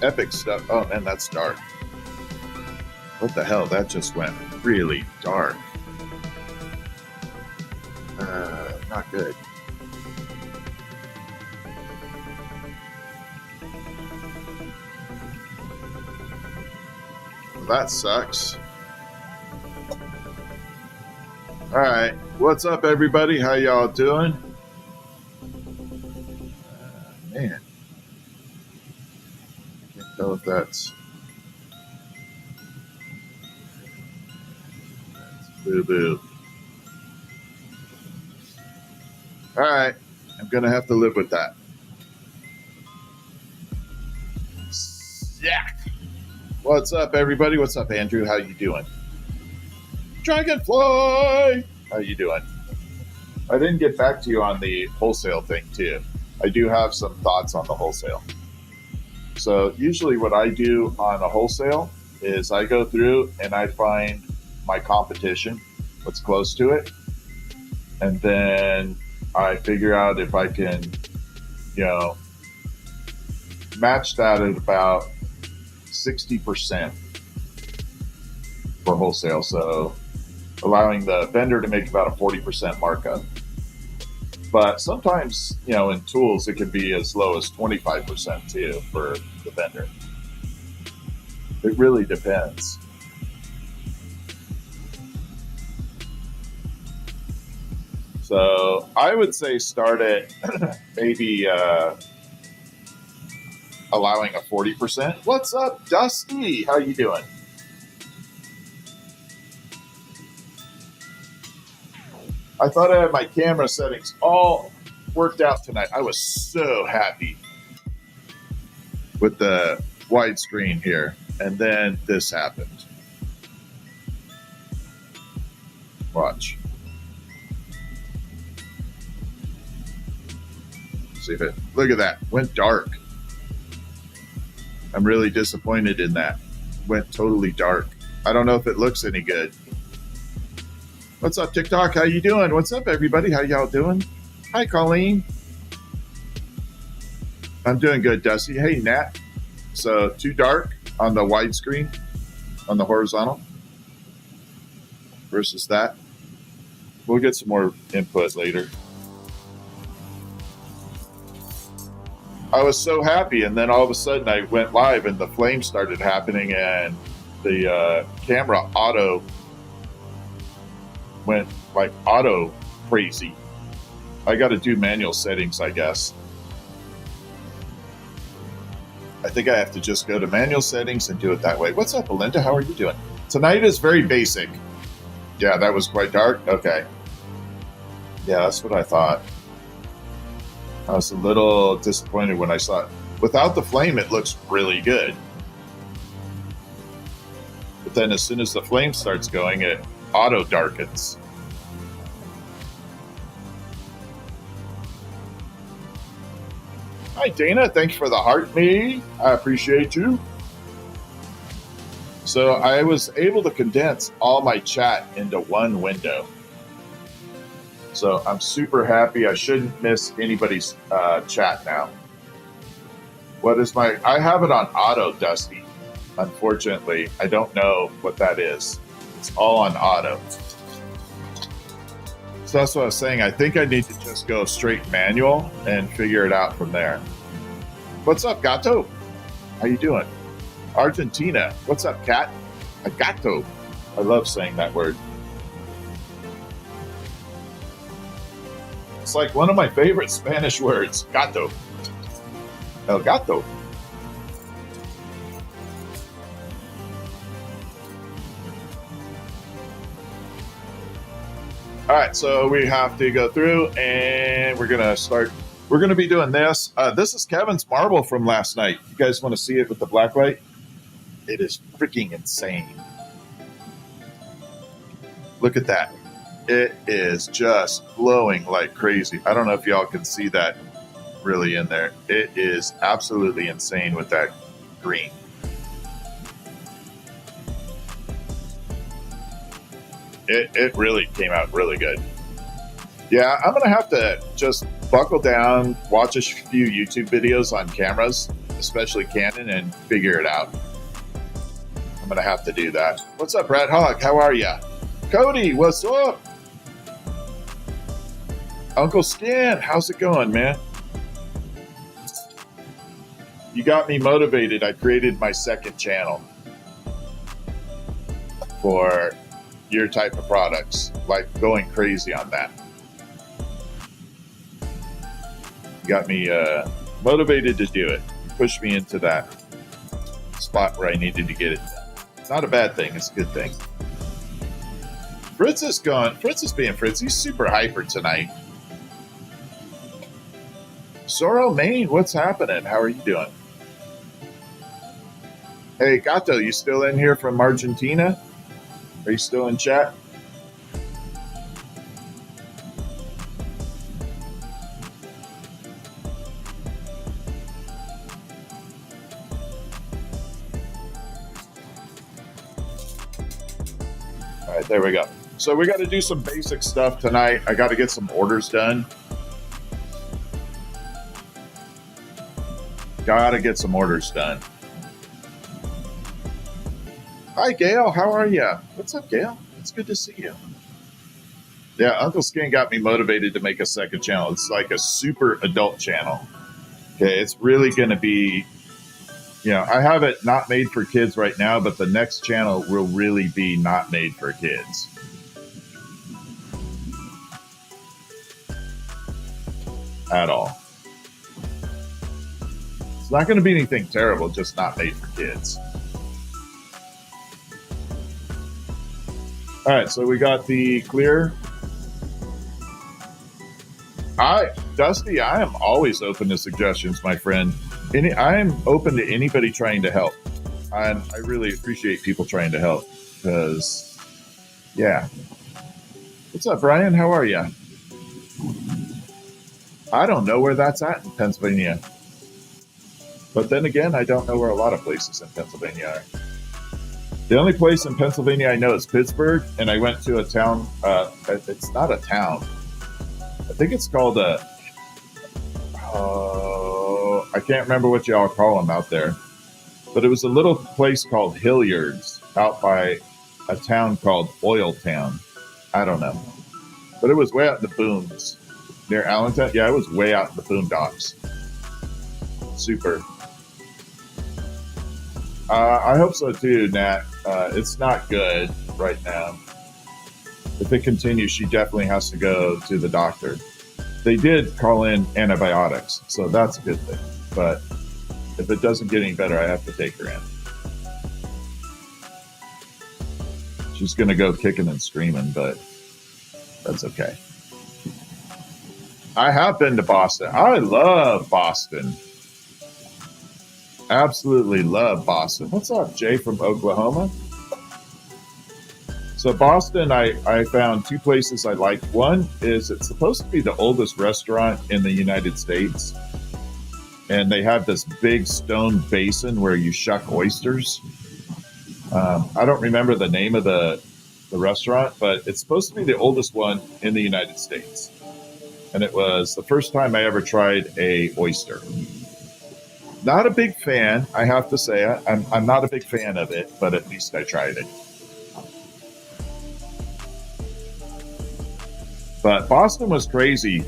epic stuff. Oh man, that's dark. What the hell? That just went really dark. Not good. Well, that sucks. All right, what's up, everybody? How y'all doing? Man, can't tell if that's boo boo. All right, I'm gonna have to live with that. Yeah. What's up, everybody? What's up, Andrew? How you doing? Dragonfly! How you doing? I didn't get back to you on the wholesale thing, too. I do have some thoughts on the wholesale. So usually what I do on a wholesale is I go through and I find my competition, what's close to it, and then I figure out if I can, match that at about 60% for wholesale. So allowing the vendor to make about a 40% markup. But sometimes, in tools, it can be as low as 25% too for the vendor. It really depends. So I would say start at maybe allowing a 40%. What's up, Dusty? How you doing? I thought I had my camera settings all worked out tonight. I was so happy with the widescreen here. And then this happened. Watch. See if it, look at that, went dark. I'm really disappointed in that. Went totally dark. I don't know if it looks any good. What's up, TikTok? How you doing? What's up, everybody? How y'all doing? Hi, Colleen. I'm doing good, Dusty. Hey, Nat. So too dark on the widescreen, on the horizontal versus that. We'll get some more input later. I was so happy, and then all of a sudden I went live and the flames started happening and the camera went like auto crazy. I got to do manual settings, I guess. I think I have to just go to manual settings and do it that way. What's up, Belinda? How are you doing? Tonight is very basic. Yeah, that was quite dark. Okay. Yeah, that's what I thought. I was a little disappointed when I saw it. Without the flame, it looks really good. But then as soon as the flame starts going, it auto darkens. Hi, Dana. Thanks for the heart me. I appreciate you. So I was able to condense all my chat into one window. So I'm super happy. I shouldn't miss anybody's chat now. What is I have it on auto, Dusty. Unfortunately, I don't know what that is. It's all on auto. So that's what I was saying. I think I need to just go straight manual and figure it out from there. What's up, Gato? How you doing? Argentina. What's up, Cat? A gato. I love saying that word. It's like one of my favorite Spanish words, gato. El gato. All right, so we have to go through and we're going to start. We're going to be doing this. This is Kevin's marble from last night. You guys want to see it with the black light? It is freaking insane. Look at that. It is just glowing like crazy. I don't know if y'all can see that really in there. It is absolutely insane with that green. It really came out really good. Yeah, I'm going to have to just buckle down, watch a few YouTube videos on cameras, especially Canon, and figure it out. I'm going to have to do that. What's up, Red Hawk? How are ya? Cody, what's up? Uncle Scan, how's it going, man? You got me motivated. I created my second channel for your type of products, like going crazy on that. You got me motivated to do it. Pushed me into that spot where I needed to get it done. It's not a bad thing. It's a good thing. Fritz is gone. Fritz is being Fritz. He's super hyper tonight. Sorrel Maine, what's happening? How are you doing? Hey, Gato, you still in here from Argentina? Are you still in chat? All right, there we go. So we got to do some basic stuff tonight. I got to get some orders done. Got to get some orders done. Hi, Gail. How are you? What's up, Gail? It's good to see you. Yeah, Uncle Skin got me motivated to make a second channel. It's like a super adult channel. Okay, it's really going to be, you know, I have it not made for kids right now, but the next channel will really be not made for kids. At all. It's not going to be anything terrible, just not made for kids. All right, so we got the clear. Dusty, I am always open to suggestions, my friend. I am open to anybody trying to help. And I really appreciate people trying to help because, yeah. What's up, Brian? How are you? I don't know where that's at in Pennsylvania. But then again, I don't know where a lot of places in Pennsylvania are. The only place in Pennsylvania I know is Pittsburgh, and I went to a town. It's not a town. I think it's called I can't remember what y'all call them out there. But it was a little place called Hilliard's out by a town called Oil Town. I don't know. But it was way out in the booms. Near Allentown? Yeah, it was way out in the boondocks. Super. I hope so too, Nat. It's not good right now. If it continues, she definitely has to go to the doctor. They did call in antibiotics, so that's a good thing. But if it doesn't get any better, I have to take her in. She's going to go kicking and screaming, but that's okay. I have been to Boston. I love Boston. Absolutely love Boston. What's up, Jay from Oklahoma? So Boston, I found two places I liked. One is it's supposed to be the oldest restaurant in the United States. And they have this big stone basin where you shuck oysters. I don't remember the name of the restaurant, but it's supposed to be the oldest one in the United States. And it was the first time I ever tried a oyster. Not a big fan, I have to say. I'm not a big fan of it, but at least I tried it. But Boston was crazy.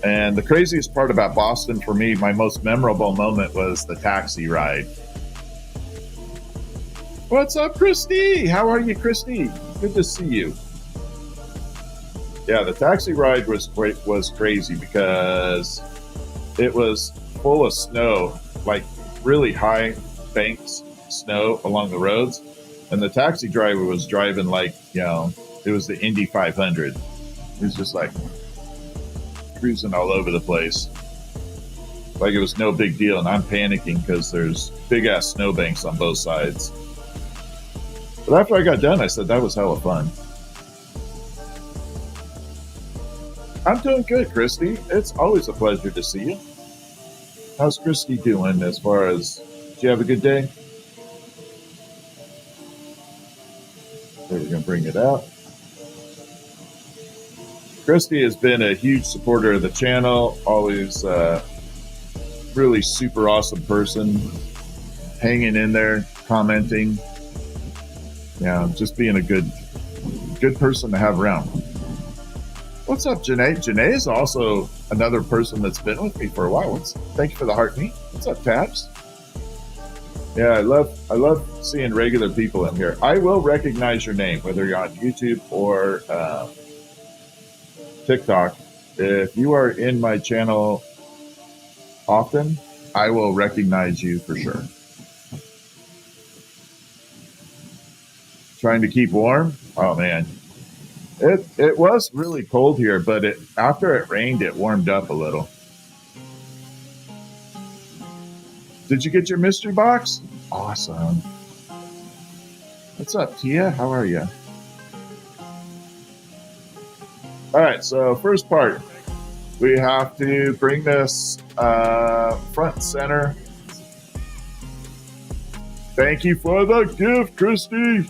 And the craziest part about Boston for me, my most memorable moment was the taxi ride. What's up, Christy? How are you, Christy? Good to see you. Yeah, the taxi ride was crazy because it was full of snow, like really high banks snow along the roads. And the taxi driver was driving like, you know, it was the Indy 500. He was just like cruising all over the place. Like it was no big deal. And I'm panicking because there's big ass snowbanks on both sides. But after I got done, I said, that was hella fun. I'm doing good, Christy. It's always a pleasure to see you. How's Christy doing as far as, did you have a good day? There, we're going to bring it out. Christy has been a huge supporter of the channel, always really super awesome person, hanging in there, commenting. Yeah, just being a good person to have around. What's up, Janae? Janae is also another person that's been with me for a while. Thank you for the heart me. What's up, Tabs? Yeah, I love seeing regular people in here. I will recognize your name, whether you're on YouTube or TikTok. If you are in my channel often, I will recognize you for sure. Trying to keep warm? Oh man, it was really cold here, but after it rained, it warmed up a little. Did you get your mystery box? Awesome. What's up, Tia? How are you? All right, so first part, we have to bring this front and center. Thank you for the gift, Christy.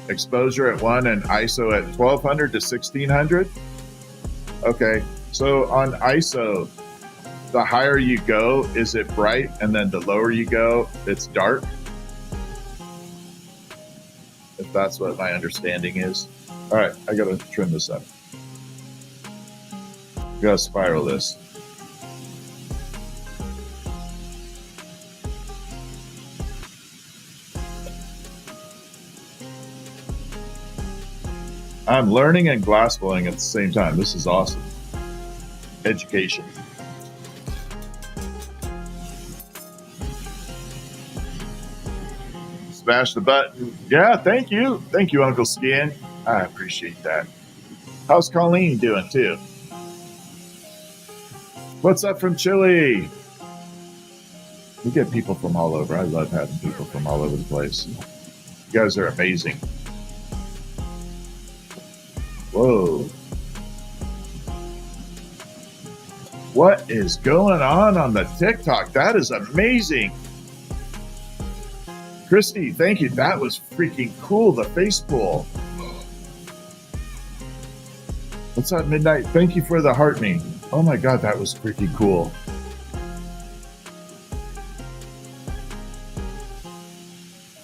Exposure at 1 and ISO at 1200 to 1600. Okay, so on ISO, the higher you go, is it bright? And then the lower you go, it's dark? If that's what my understanding is. All right, I gotta trim this up. Gotta spiral this. I'm learning and glassblowing at the same time. This is awesome. Education. Smash the button. Yeah, thank you. Thank you, Uncle Skin. I appreciate that. How's Colleen doing too? What's up from Chile? We get people from all over. I love having people from all over the place. You guys are amazing. Whoa. What is going on the TikTok? That is amazing. Christy, thank you. That was freaking cool, the face pull. What's up, Midnight? Thank you for the heart me. Oh my God, that was freaking cool.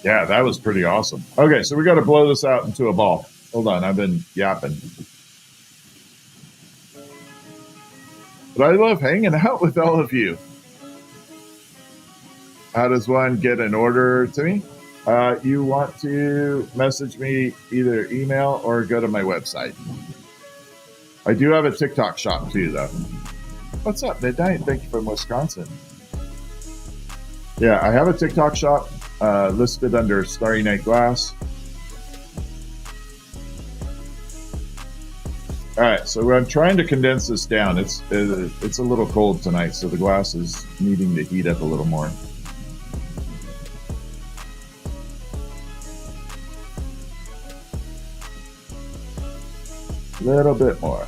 Yeah, that was pretty awesome. Okay, so we got to blow this out into a ball. Hold on, I've been yapping. But I love hanging out with all of you. How does one get an order to me? You want to message me either email or go to my website. I do have a TikTok shop too, though. What's up, Midnight? Thank you from Wisconsin. Yeah, I have a TikTok shop listed under Starry Night Glass. All right, so I'm trying to condense this down. It's a little cold tonight, so the glass is needing to heat up a little more. A little bit more.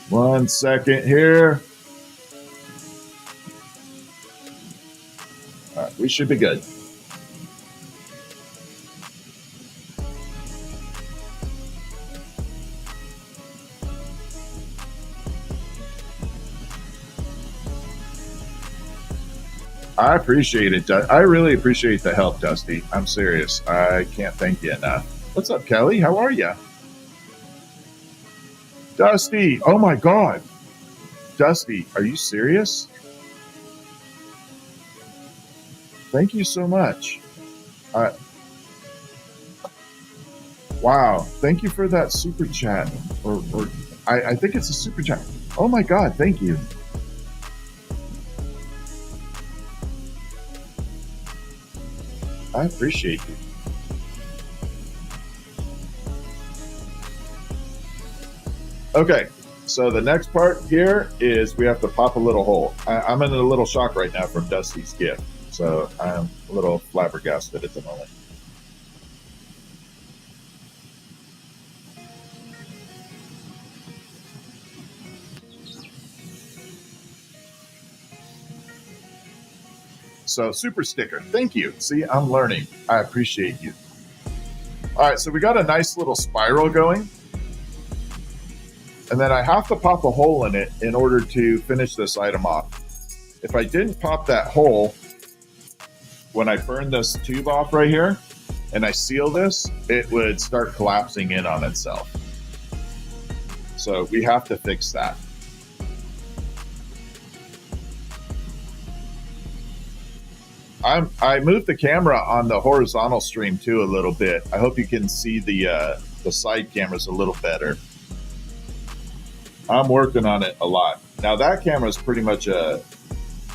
One second here. All right, we should be good. I appreciate it. I really appreciate the help, Dusty. I'm serious. I can't thank you enough. What's up, Kelly? How are you? Dusty, oh my God. Dusty, are you serious? Thank you so much. Wow. Thank you for that super chat. I think it's a super chat. Oh my God. Thank you. I appreciate you. Okay, so the next part here is we have to pop a little hole. I'm in a little shock right now from Dusty's gift, so I'm a little flabbergasted at the moment. So super sticker. Thank you. See, I'm learning. I appreciate you. All right, so we got a nice little spiral going. And then I have to pop a hole in it in order to finish this item off. If I didn't pop that hole, when I burn this tube off right here and I seal this, it would start collapsing in on itself. So we have to fix that. I moved the camera on the horizontal stream too a little bit. I hope you can see the side cameras a little better. I'm working on it a lot. Now that camera is pretty much a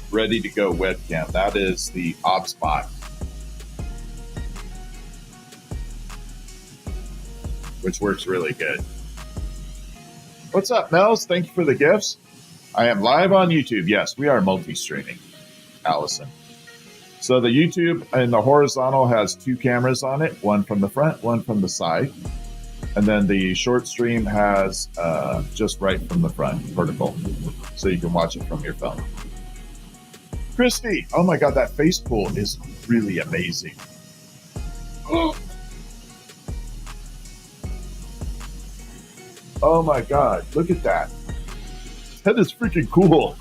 ready to go webcam. That is the ObSpot, which works really good. What's up, Mels? Thank you for the gifts. I am live on YouTube. Yes, we are multi-streaming, Allison. So the YouTube in the horizontal has 2 cameras on it, one from the front, one from the side. And then the short stream has just right from the front, vertical. So you can watch it from your phone. Christy, oh my God, that face pull is really amazing. Oh my God, look at that. That is freaking cool.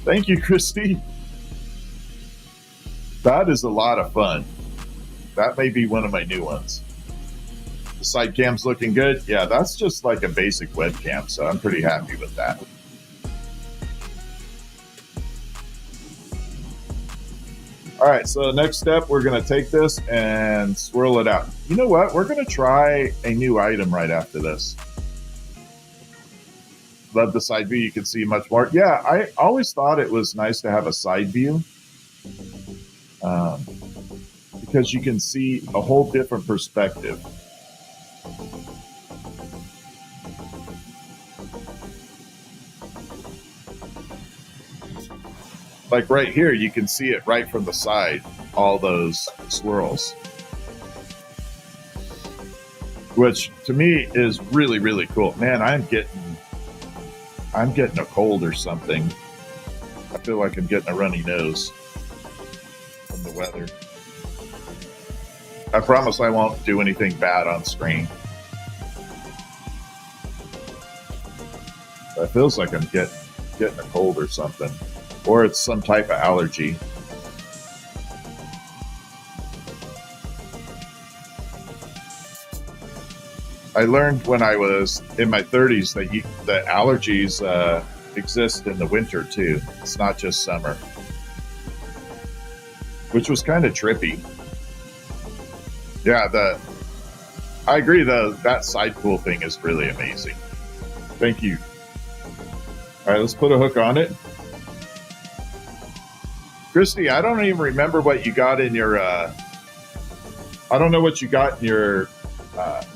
Thank you, Christy. That is a lot of fun. That may be one of my new ones. The side cam's looking good. Yeah, that's just like a basic webcam, so I'm pretty happy with that. All right, so next step, we're going to take this and swirl it out. You know what? We're going to try a new item right after this. Love the side view. You can see much more. Yeah, I always thought it was nice to have a side view because you can see a whole different perspective. Like right here, you can see it right from the side, all those swirls. Which to me is really, really cool. Man, I'm getting a cold or something. I feel like I'm getting a runny nose from the weather. I promise I won't do anything bad on screen. It feels like I'm getting a cold or something. Or it's some type of allergy. I learned when I was in my 30s that allergies exist in the winter too. It's not just summer, which was kind of trippy. Yeah, I agree though, that side pull thing is really amazing. Thank you. All right, let's put a hook on it. Christy, I don't even remember what you got in your, I don't know what you got in your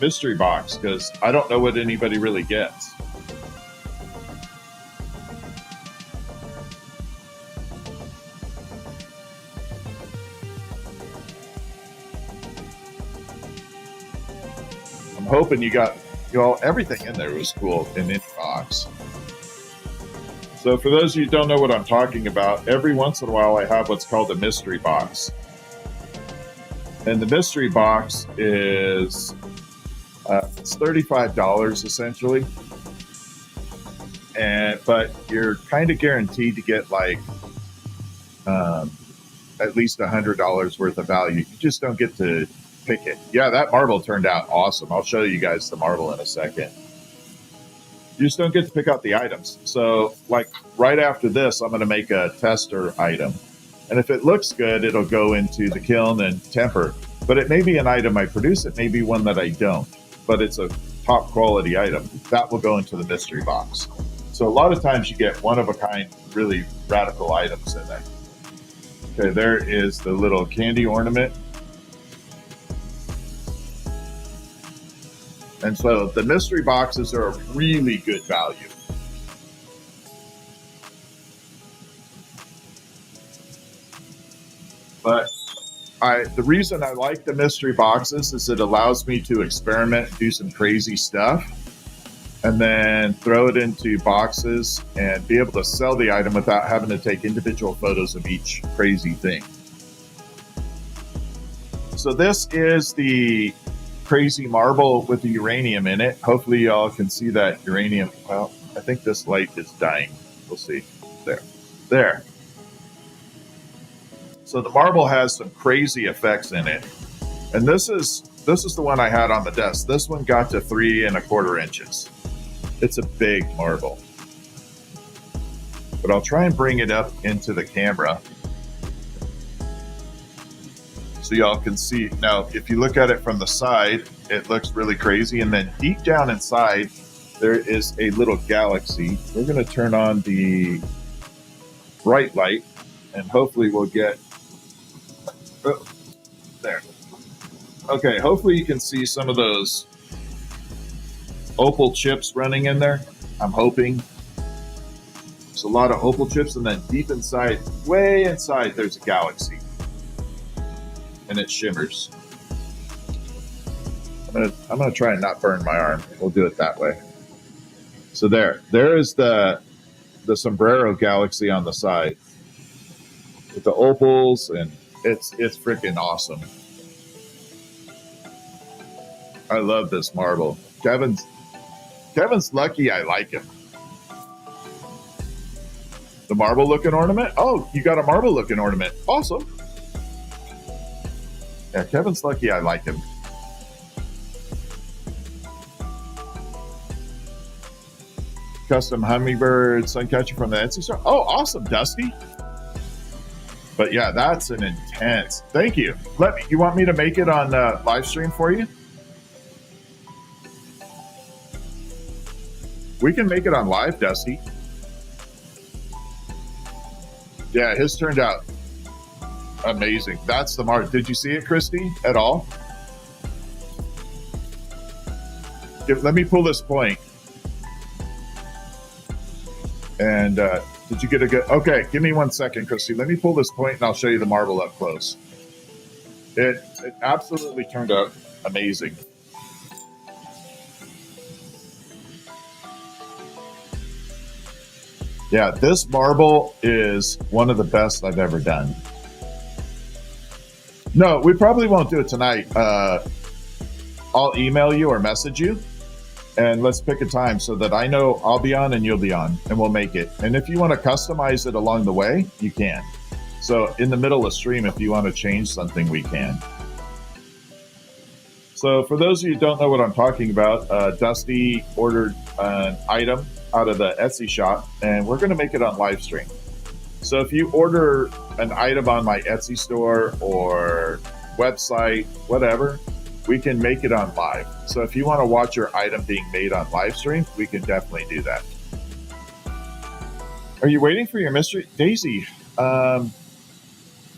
mystery box because I don't know what anybody really gets. I'm hoping you got, everything in there was cool in any box. So for those of you who don't know what I'm talking about, every once in a while I have what's called a mystery box. And the mystery box is it's $35 essentially. But you're kind of guaranteed to get like at least $100 worth of value. You just don't get to pick it. Yeah, that marble turned out awesome. I'll show you guys the marble in a second. You just don't get to pick out the items. So like right after this, I'm going to make a tester item. And if it looks good, it'll go into the kiln and temper. But it may be an item I produce. It may be one that I don't. But it's a top quality item. That will go into the mystery box. So a lot of times you get one of a kind, really radical items in there. Okay, there is the little candy ornament. And so the mystery boxes are a really good value. But the reason I like the mystery boxes is it allows me to experiment and do some crazy stuff. and then throw it into boxes and be able to sell the item without having to take individual photos of each crazy thing. So this is the crazy marble with the uranium in it. Hopefully y'all can see that uranium. Well, I think this light is dying. We'll see. There. So the marble has some crazy effects in it. And this is the one I had on the desk. This one got to 3 1/4 inches. It's a big marble. But I'll try and bring it up into the camera so y'all can see. Now, if you look at it from the side, it looks really crazy. And then deep down inside, there is a little galaxy. We're going to turn on the bright light, and hopefully we'll get... Oh, there. Okay, hopefully you can see some of those opal chips running in there. I'm hoping. There's a lot of opal chips, and then deep inside, way inside, there's a galaxy. And it shimmers. I'm gonna try and not burn my arm. We'll do it that way. So there is the sombrero galaxy on the side with the opals, and it's freaking awesome. I love this marble. Kevin's lucky I like him. The marble looking ornament? Oh, you got a marble looking ornament. Awesome. Yeah, Kevin's lucky I like him. Custom hummingbird suncatcher from the Etsy store. Oh, awesome, Dusty. But yeah, that's an intense. Thank you. You want me to make it on live stream for you? We can make it on live, Dusty. Yeah, his turned out amazing. That's the mark. Did you see it, Christy, at all? Let me pull this point. And did you get a good... Okay, give me 1 second, Christy. Let me pull this point and I'll show you the marble up close. It absolutely turned out amazing. Yeah, this marble is one of the best I've ever done. No, we probably won't do it tonight. I'll email you or message you, and let's pick a time so that I know I'll be on and you'll be on, and we'll make it. And if you want to customize it along the way, you can. So in the middle of stream, if you want to change something, we can. So for those of you who don't know what I'm talking about, Dusty ordered an item out of the Etsy shop, and we're going to make it on live stream. So if you order an item on my Etsy store or website, whatever, we can make it on live. So if you want to watch your item being made on live stream, we can definitely do that. Are you waiting for your mystery? Daisy,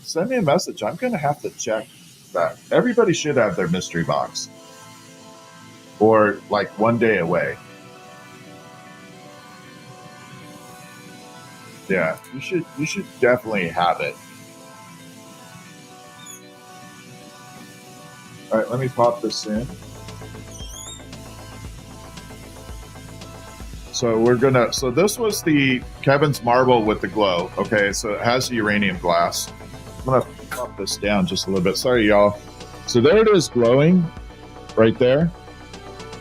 send me a message. I'm going to have to check that. Everybody should have their mystery box, or like 1 day away. Yeah, you should definitely have it. All right, let me pop this in. So this was the Kevin's marble with the glow. Okay, so it has the uranium glass. I'm gonna pop this down just a little bit. Sorry, y'all. So there it is glowing right there.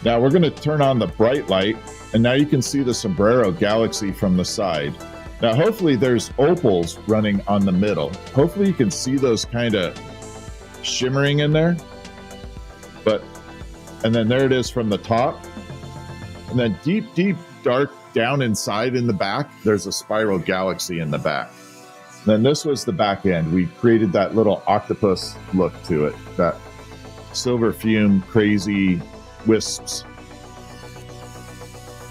Now we're gonna turn on the bright light, and now you can see the sombrero galaxy from the side. Now, hopefully there's opals running on the middle. Hopefully you can see those kind of shimmering in there. And then there it is from the top. And then deep, dark down inside in the back, there's a spiral galaxy in the back. And then this was the back end. We created that little octopus look to it, that silver fume, crazy wisps.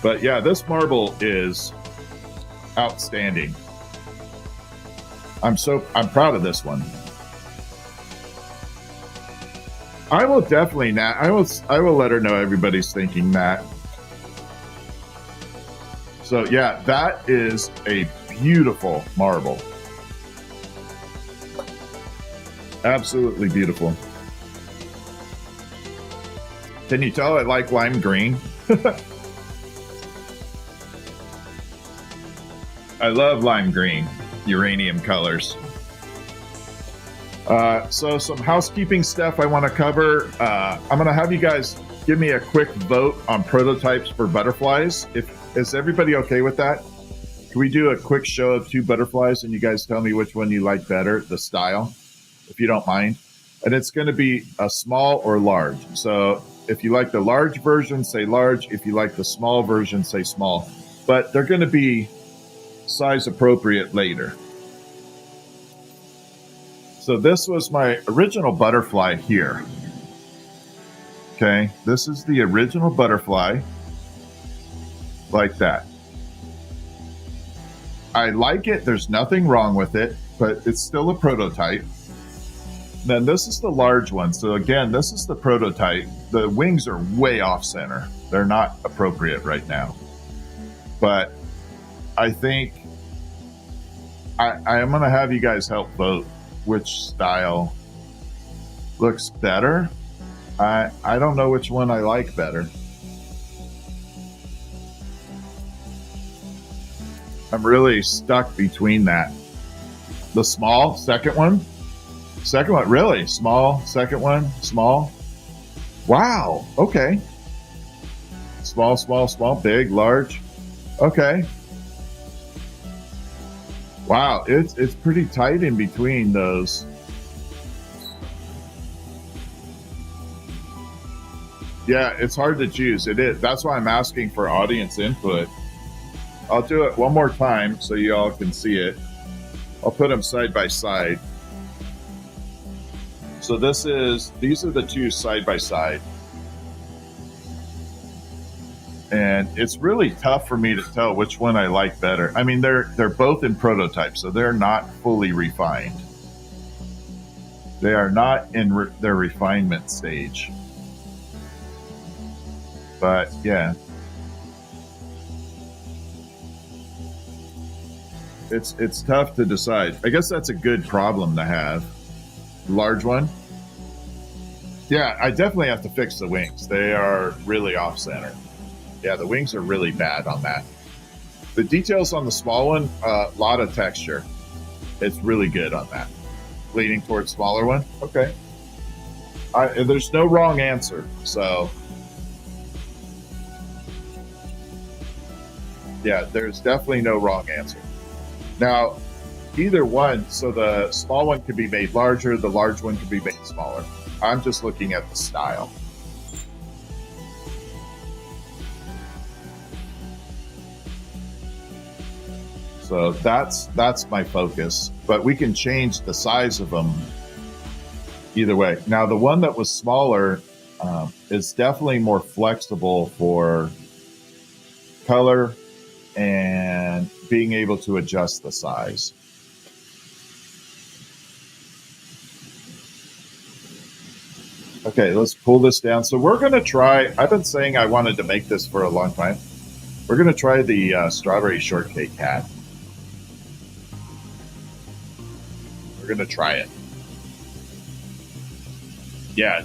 But yeah, this marble is outstanding. I'm proud of this one. I will definitely, Nat. I will let her know everybody's thinking that. So yeah, that is a beautiful marble. Absolutely beautiful. Can you tell I like lime green? I love lime green, uranium colors. So some housekeeping stuff I want to cover. I'm going to have you guys give me a quick vote on prototypes for butterflies. Is everybody okay with that? Can we do a quick show of 2 butterflies and you guys tell me which one you like better, the style, if you don't mind? And it's going to be a small or large. So if you like the large version, say large. If you like the small version, say small. But they're going to be size appropriate later. So this was my original butterfly here. Okay, this is the original butterfly, like that. I like it. There's nothing wrong with it, but it's still a prototype. Then this is the large one. So again, this is the prototype. The wings are way off center. They're not appropriate right now. But I think I am going to have you guys help vote which style looks better. I don't know which one I like better. I'm really stuck between that. The small, second one, really small, second one, small. Wow, okay. Small, small, small, big, large. Okay. Wow, it's pretty tight in between those. Yeah, it's hard to choose. It is. That's why I'm asking for audience input. I'll do it one more time so you all can see it. I'll put them side by side. So these are the 2 side by side. And it's really tough for me to tell which one I like better. I mean, they're both in prototype, so they're not fully refined. They are not in their refinement stage. But yeah. It's tough to decide. I guess that's a good problem to have. Large one. Yeah, I definitely have to fix the wings. They are really off center. Yeah, the wings are really bad on that. The details on the small one, a lot of texture. It's really good on that. Leaning towards smaller one. Okay. There's no wrong answer. So yeah, there's definitely no wrong answer. Now, either one, so the small one could be made larger, the large one could be made smaller. I'm just looking at the style. So that's my focus, but we can change the size of them either way. Now, the one that was smaller is definitely more flexible for color and being able to adjust the size. Okay, let's pull this down. So we're going to try, I've been saying I wanted to make this for a long time. We're going to try the strawberry shortcake hat. We're going to try it. Yeah.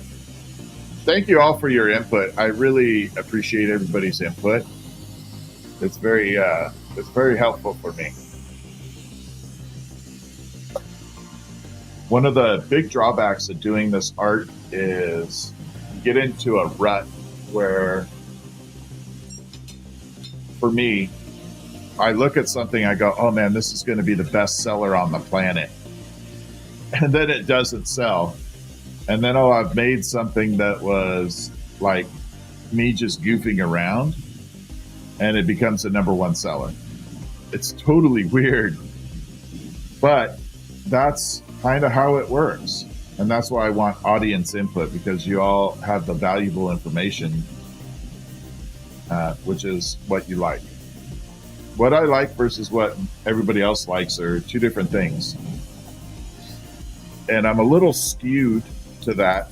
Thank you all for your input. I really appreciate everybody's input. It's very helpful for me. One of the big drawbacks of doing this art is you get into a rut where, for me, I look at something, I go, oh man, this is going to be the best seller on the planet. And then it doesn't sell. And then, oh, I've made something that was like me just goofing around, and it becomes the #1 seller. It's totally weird, but that's kind of how it works. And that's why I want audience input, because you all have the valuable information, which is what you like. What I like versus what everybody else likes are 2 different things. And I'm a little skewed to that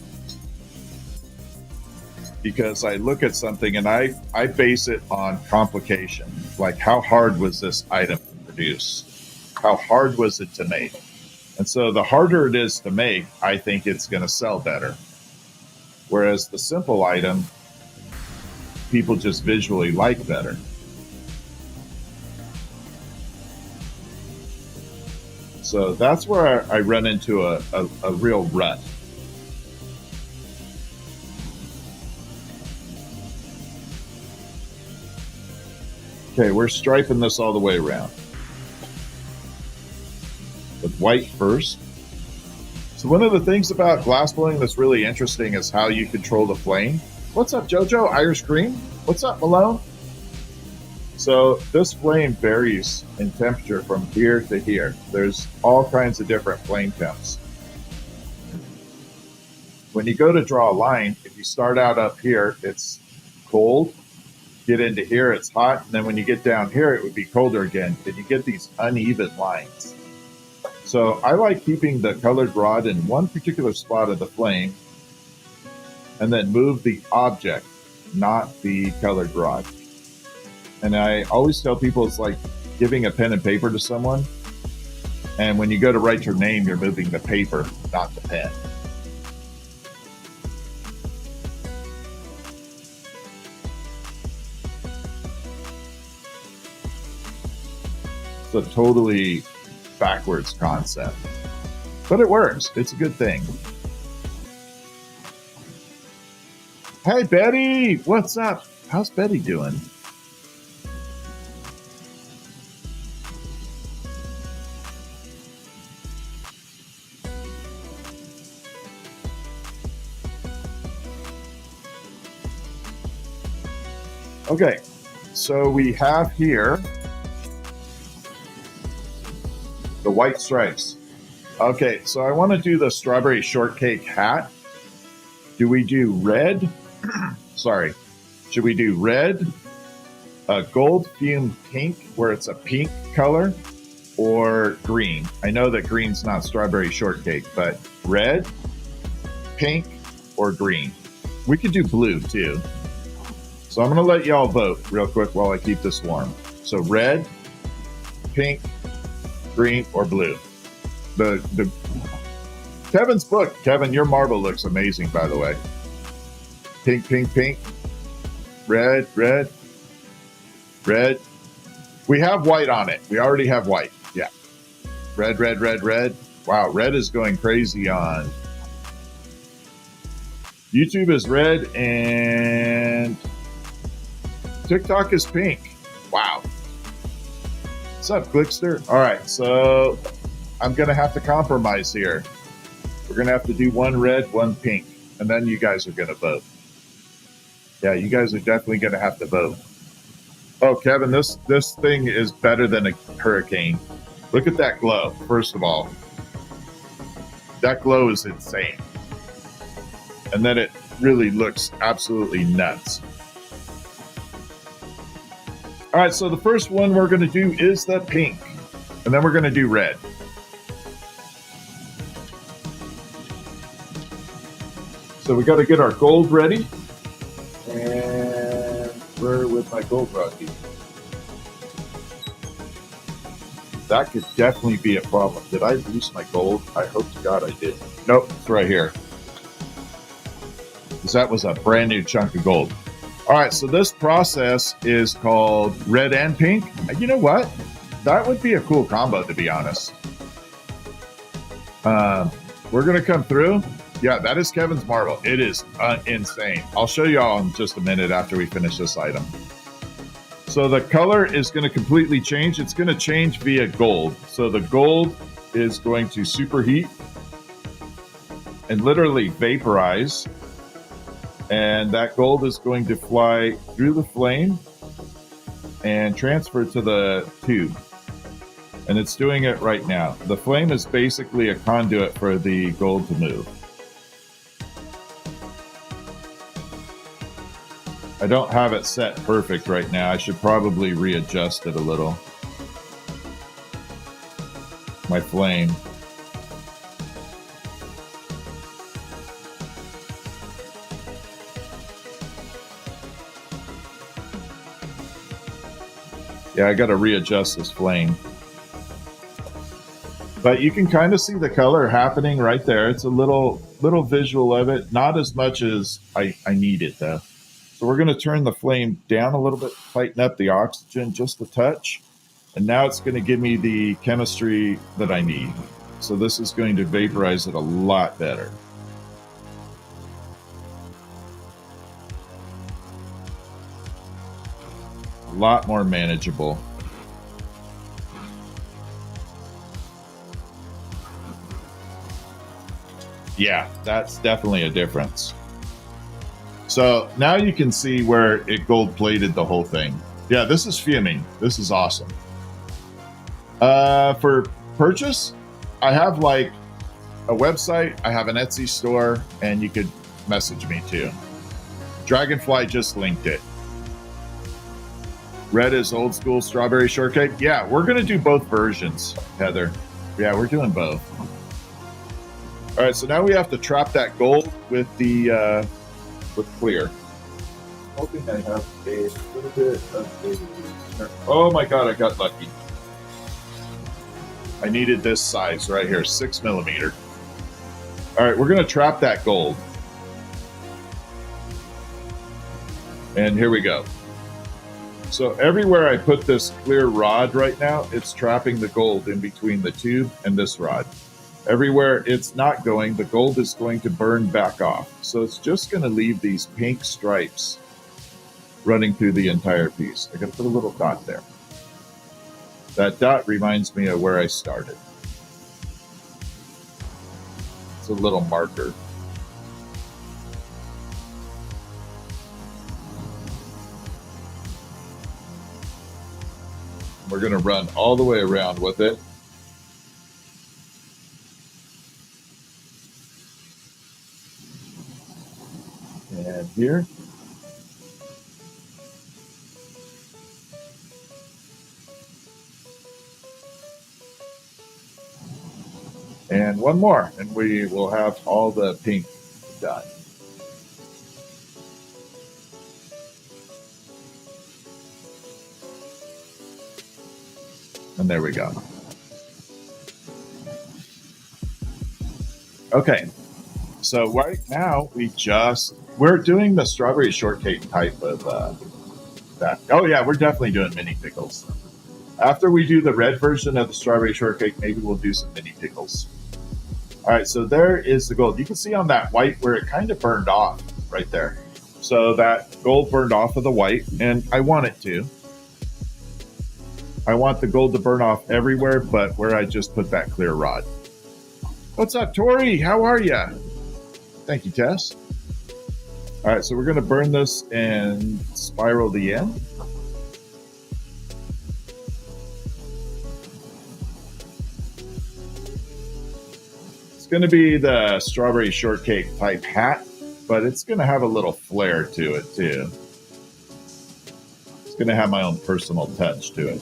because I look at something and I base it on complication. Like, how hard was this item to produce? How hard was it to make? And so the harder it is to make, I think it's going to sell better. Whereas the simple item, people just visually like better. So that's where I run into a real rut. Okay, we're striping this all the way around. With white first. So one of the things about glassblowing that's really interesting is how you control the flame. What's up, Jojo? Irish Cream? What's up, Malone? So this flame varies in temperature from here to here. There's all kinds of different flame temps. When you go to draw a line, if you start out up here, it's cold. Get into here, it's hot. And then when you get down here, it would be colder again. And you get these uneven lines. So I like keeping the colored rod in one particular spot of the flame and then move the object, not the colored rod. And I always tell people it's like giving a pen and paper to someone. And when you go to write your name, you're moving the paper, not the pen. It's a totally backwards concept, but it works. It's a good thing. Hey, Betty, what's up? How's Betty doing? Okay, so we have here the white stripes. Okay, so I want to do the strawberry shortcake hat. Do we do red? Sorry. Should we do red, a gold fumed pink, where it's a pink color, or green? I know that green's not strawberry shortcake, but red, pink, or green? We could do blue too. So I'm going to let y'all vote real quick while I keep this warm. So red, pink, green, or blue. The Kevin's book. Kevin, your marble looks amazing, by the way. Pink, pink, pink. Red, red, red. We have white on it. We already have white. Yeah. Red, red, red, red. Wow, red is going crazy on YouTube is red and TikTok is pink. Wow. What's up, Glickster? All right, so I'm going to have to compromise here. We're going to have to do one red, one pink, and then you guys are going to vote. Yeah, you guys are definitely going to have to vote. Oh, Kevin, this thing is better than a hurricane. Look at that glow, first of all. That glow is insane. And then it really looks absolutely nuts. All right, so the first one we're going to do is the pink, and then we're going to do red. So we got to get our gold ready, and where with my gold rod? That could definitely be a problem. Did I lose my gold? I hope to God I did. Nope, it's right here. Because that was a brand new chunk of gold. All right, so this process is called red and pink. You know what? That would be a cool combo, to be honest. We're going to come through. Yeah, that is Kevin's marble. It is insane. I'll show you all in just a minute after we finish this item. So the color is going to completely change. It's going to change via gold. So the gold is going to superheat and literally vaporize. And that gold is going to fly through the flame and transfer to the tube. And it's doing it right now. The flame is basically a conduit for the gold to move. I don't have it set perfect right now. I should probably readjust it a little. My flame. Yeah, I got to readjust this flame. But you can kind of see the color happening right there. It's a little visual of it. Not as much as I need it, though. So we're going to turn the flame down a little bit, tighten up the oxygen just a touch. And now it's going to give me the chemistry that I need. So this is going to vaporize it a lot better. A lot more manageable. Yeah, that's definitely a difference. So now you can see where it gold plated the whole thing. Yeah, this is fuming. This is awesome. For purchase, I have like a website, I have an Etsy store, and you could message me too. Dragonfly just linked it. Red is old school strawberry shortcake. Yeah, we're going to do both versions, Heather. Yeah, we're doing both. All right, so now we have to trap that gold with the with clear. Hoping I have a little bit of a... Oh my god, I got lucky. I needed this size right here, 6 millimeter. All right, we're going to trap that gold. And here we go. So everywhere I put this clear rod right now, it's trapping the gold in between the tube and this rod. Everywhere it's not going, the gold is going to burn back off. So it's just going to leave these pink stripes running through the entire piece. I got to put a little dot there. That dot reminds me of where I started. It's a little marker. We're going to run all the way around with it. And here. And one more, and we will have all the pink done. And there we go. Okay, so right now we're doing the strawberry shortcake type of that. Oh yeah, we're definitely doing mini pickles. After we do the red version of the strawberry shortcake, maybe we'll do some mini pickles. All right, so there is the gold. You can see on that white where it kind of burned off right there. So that gold burned off of the white, and I want it to. I want the gold to burn off everywhere but where I just put that clear rod. What's up, Tori? How are you? Thank you, Tess. All right, so we're going to burn this and spiral the end. It's going to be the strawberry shortcake type hat, but it's going to have a little flair to it too. It's going to have my own personal touch to it.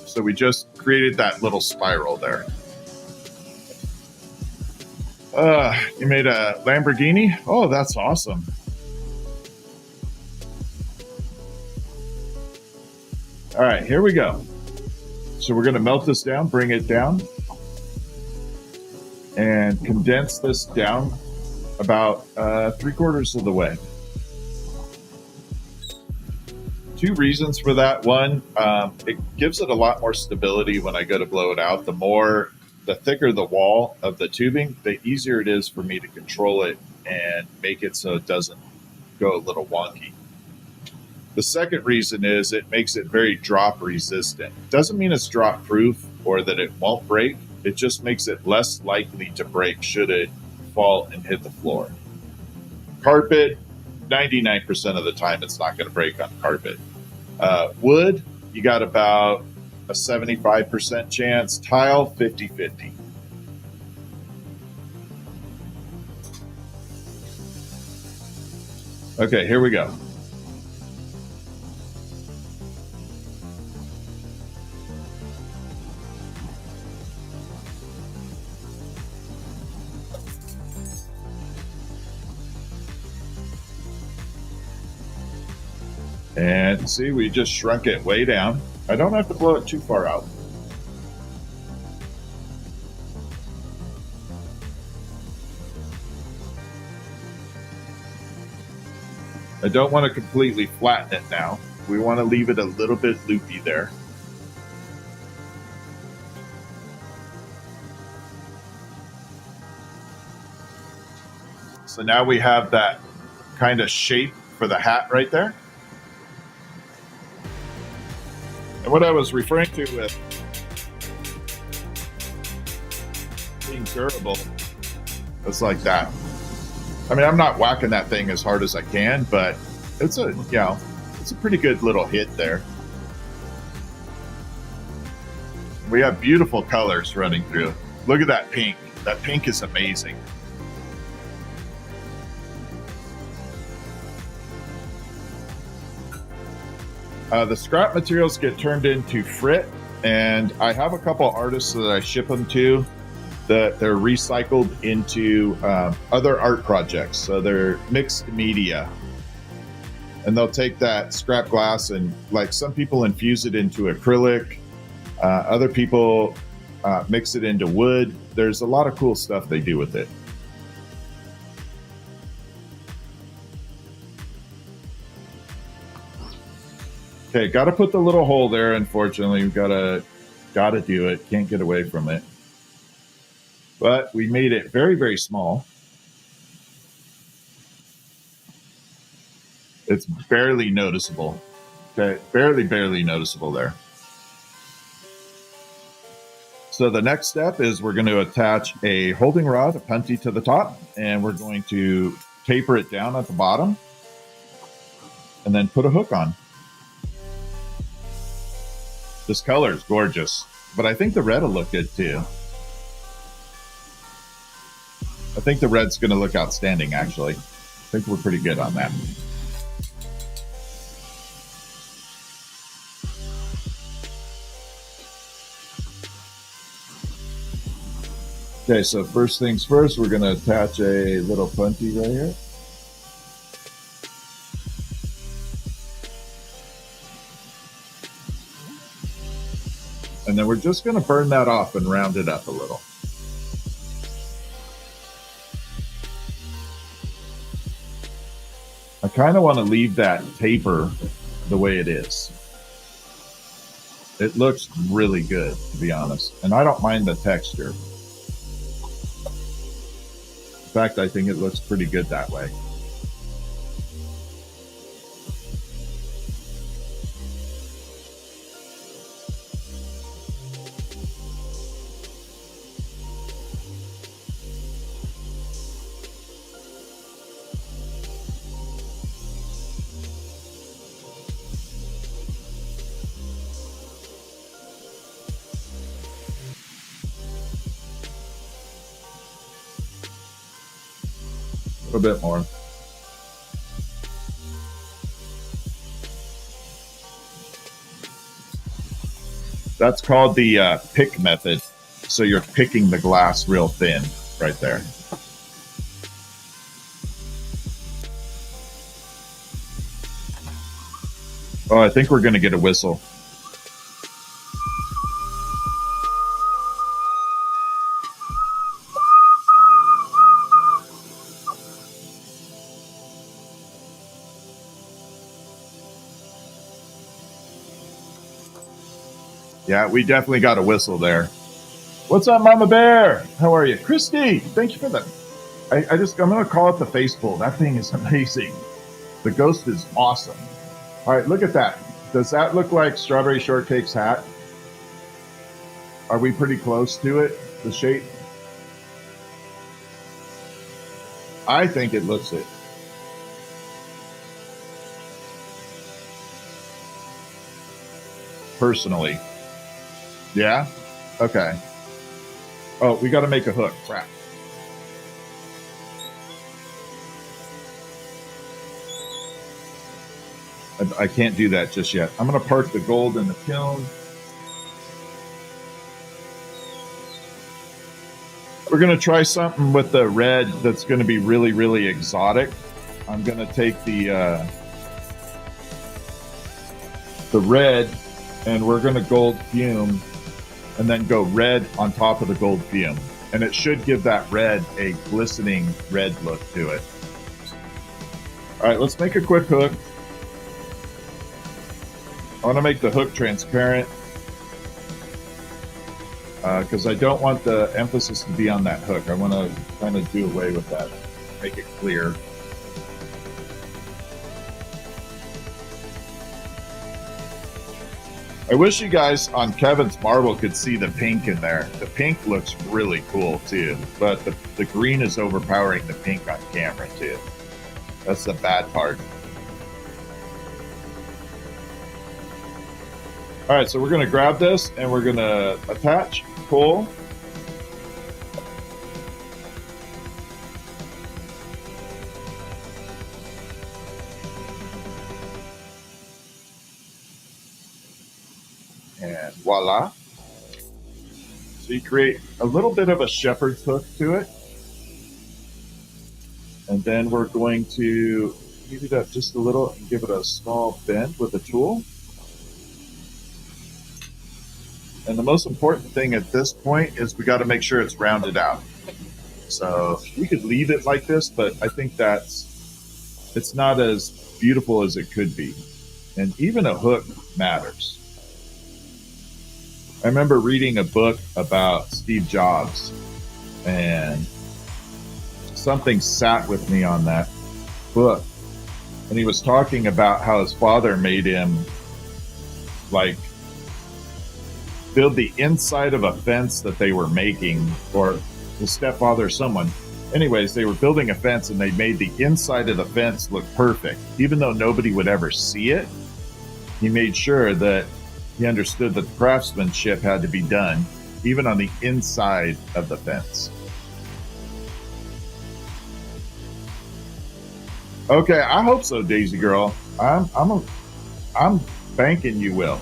So we just created that little spiral there. You made a Lamborghini? Oh, that's awesome. All right, here we go. So we're going to melt this down, bring it down, and condense this down about 3/4 of the way. Two reasons for that. One, it gives it a lot more stability when I go to blow it out. The thicker the wall of the tubing, the easier it is for me to control it and make it so it doesn't go a little wonky. The second reason is it makes it very drop resistant. Doesn't mean it's drop proof or that it won't break. It just makes it less likely to break should it fall and hit the floor. Carpet, 99% of the time it's not going to break on carpet. Wood, you got about a 75% chance. Tile, 50-50. Okay, here we go. And see, we just shrunk it way down. I don't have to blow it too far out. I don't want to completely flatten it now. We want to leave it a little bit loopy there. So now we have that kind of shape for the hat right there. And what I was referring to with being durable, it's like that. I mean, I'm not whacking that thing as hard as I can, but it's a, you know, it's a pretty good little hit there. We have beautiful colors running through. Look at that pink. That pink is amazing. The scrap materials get turned into frit, and I have a couple artists that I ship them to that they're recycled into other art projects. So they're mixed media, and they'll take that scrap glass and, like, some people infuse it into acrylic, other people mix it into wood. There's a lot of cool stuff they do with it. Okay, got to put the little hole there. Unfortunately, we've got to do it. Can't get away from it. But we made it very, very small. It's barely noticeable. Okay, barely noticeable there. So the next step is we're going to attach a holding rod, a punty to the top, and we're going to taper it down at the bottom and then put a hook on. This color is gorgeous, but I think the red will look good too. I think the red's going to look outstanding, actually. I think we're pretty good on that. Okay, so first things first, we're going to attach a little punty right here. And then we're just going to burn that off and round it up a little. I kind of want to leave that taper the way it is. It looks really good, to be honest. And I don't mind the texture. In fact, I think it looks pretty good that way. A bit more. That's called the pick method. So you're picking the glass real thin right there. Oh, I think we're going to get a whistle. Yeah, we definitely got a whistle there. What's up, Mama Bear? How are you? Christy, thank you for that. I'm going to call it the face pull. That thing is amazing. The ghost is awesome. All right, look at that. Does that look like Strawberry Shortcake's hat? Are we pretty close to it, the shape? I think it looks it. Personally. Yeah? Okay. Oh, we got to make a hook. Crap. I can't do that just yet. I'm going to park the gold in the kiln. We're going to try something with the red that's going to be really, really exotic. I'm going to take the red, and we're going to gold fume, and then go red on top of the gold fume. And it should give that red a glistening red look to it. All right, let's make a quick hook. I want to make the hook transparent because I don't want the emphasis to be on that hook. I want to kind of do away with that, make it clear. I wish you guys on Kevin's marble could see the pink in there. The pink looks really cool too, but the green is overpowering the pink on camera too. That's the bad part. All right, so we're gonna grab this and we're gonna attach, pull. And voila. So you create a little bit of a shepherd's hook to it. And then we're going to heat it up just a little and give it a small bend with a tool. And the most important thing at this point is we got to make sure it's rounded out. So you could leave it like this, but I think it's not as beautiful as it could be. And even a hook matters. I remember reading a book about Steve Jobs, and something sat with me on that book. And he was talking about how his father made him like build the inside of a fence that they were making, or his stepfather or someone. Anyways, they were building a fence and they made the inside of the fence look perfect. Even though nobody would ever see it, he made sure that he understood that the craftsmanship had to be done even on the inside of the fence. Okay, I hope so, Daisy Girl. I'm banking you will.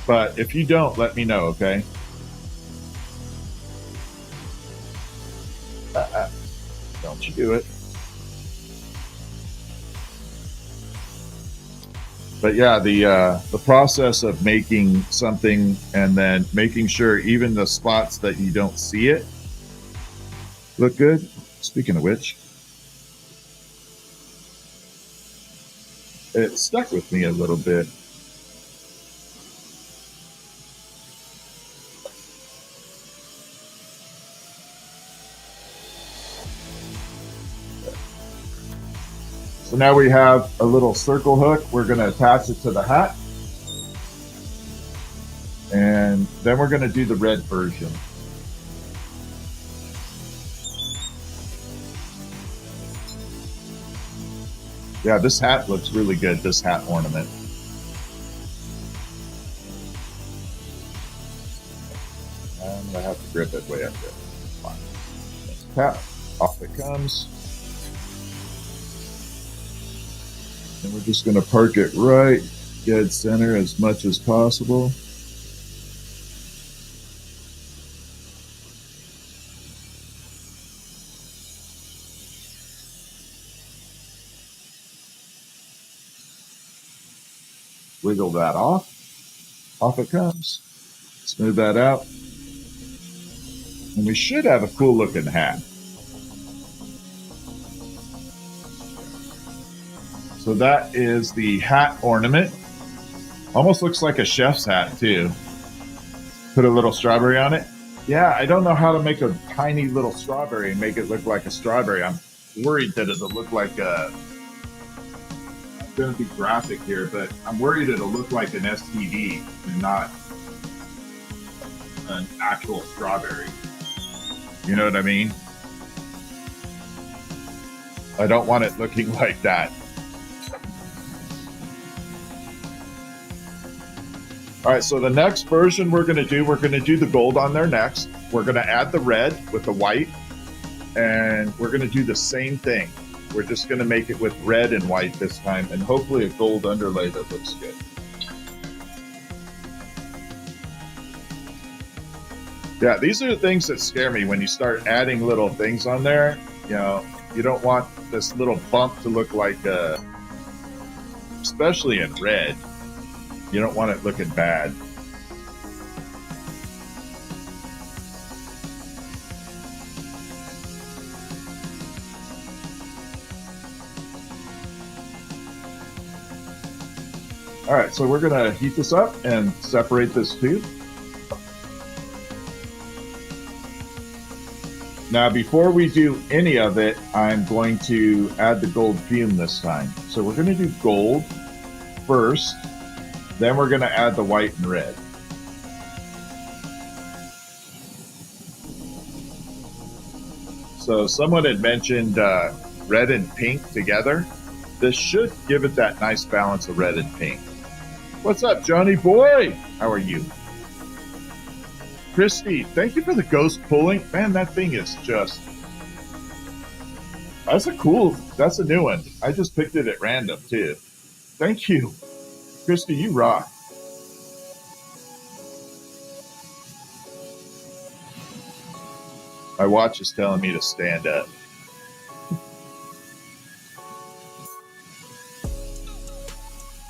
But if you don't, let me know, okay? Don't you do it. But yeah, the process of making something and then making sure even the spots that you don't see it look good. Speaking of which, it stuck with me a little bit. So now we have a little circle hook. We're going to attach it to the hat. And then we're going to do the red version. Yeah, this hat looks really good, this hat ornament. I'm going to have to grip it way up there. Fine. Tap. Off it comes. And we're just going to park it right dead center as much as possible. Wiggle that off. Off it comes. Smooth that out. And we should have a cool looking hat. So that is the hat ornament. Almost looks like a chef's hat too. Put a little strawberry on it. Yeah, I don't know how to make a tiny little strawberry and make it look like a strawberry. I'm worried that it'll look like a... I'm going to be graphic here, but I'm worried it'll look like an STD and not an actual strawberry. You know what I mean? I don't want it looking like that. All right, so the next version we're going to do the gold on there next. We're going to add the red with the white, and we're going to do the same thing. We're just going to make it with red and white this time, and hopefully a gold underlay that looks good. Yeah, these are the things that scare me when you start adding little things on there. You know, you don't want this little bump to look like especially in red. You don't want it looking bad. All right, so we're gonna heat this up and separate this tube. Now, before we do any of it, I'm going to add the gold fume this time. So we're gonna do gold first, then we're gonna add the white and red. So someone had mentioned red and pink together. This should give it that nice balance of red and pink. What's up, Johnny boy? How are you? Christy, thank you for the ghost pulling. Man, that thing is just... That's a new one. I just picked it at random, too. Thank you. Christy, you rock. My watch is telling me to stand up.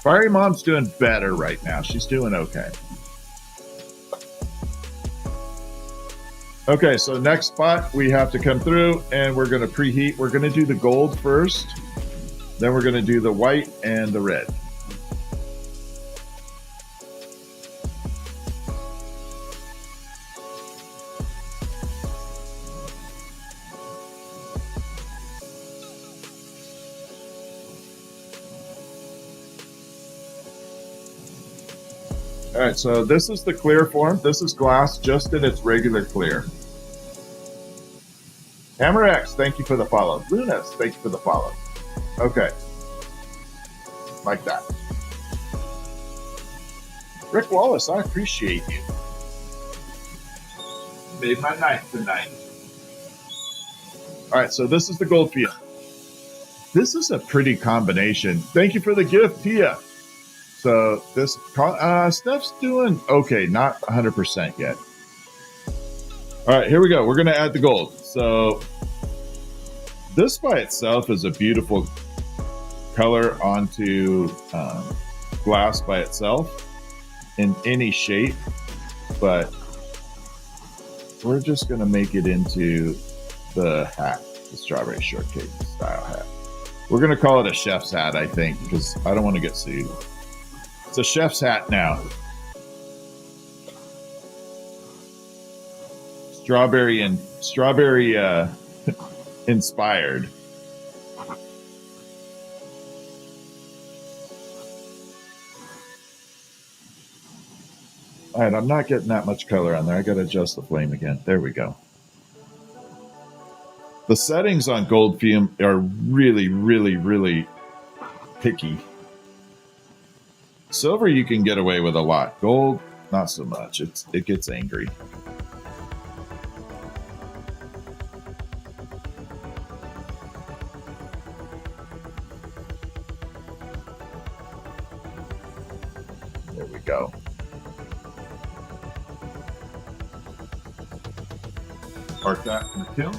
Fiery Mom's doing better right now. She's doing okay. Okay, so next spot we have to come through and we're going to preheat. We're going to do the gold first. Then we're going to do the white and the red. All right, so this is the clear form. This is glass just in its regular clear. Hammer X, thank you for the follow. Lunas, thank you for the follow. Okay. Like that. Rick Wallace, I appreciate you. Made my night tonight. All right, so this is the gold field. This is a pretty combination. Thank you for the gift, Tia. So this stuff's doing okay, not 100% yet. All right, here we go. We're going to add the gold. So this by itself is a beautiful color onto glass by itself in any shape, but we're just going to make it into the hat, the strawberry shortcake style hat. We're going to call it a chef's hat, I think, because I don't want to get sued. It's a chef's hat now. Strawberry inspired. All right, I'm not getting that much color on there. I got to adjust the flame again. There we go. The settings on gold fume are really, really, really picky. Silver, you can get away with a lot. Gold, not so much. It gets angry. There we go. Park that in the kiln.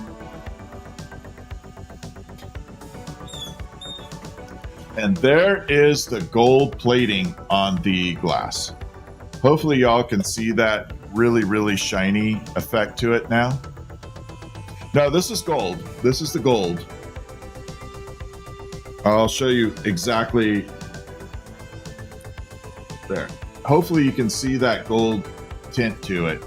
And there is the gold plating on the glass. Hopefully y'all can see that really, really shiny effect to it now. No, this is gold. This is the gold. I'll show you exactly there. Hopefully you can see that gold tint to it.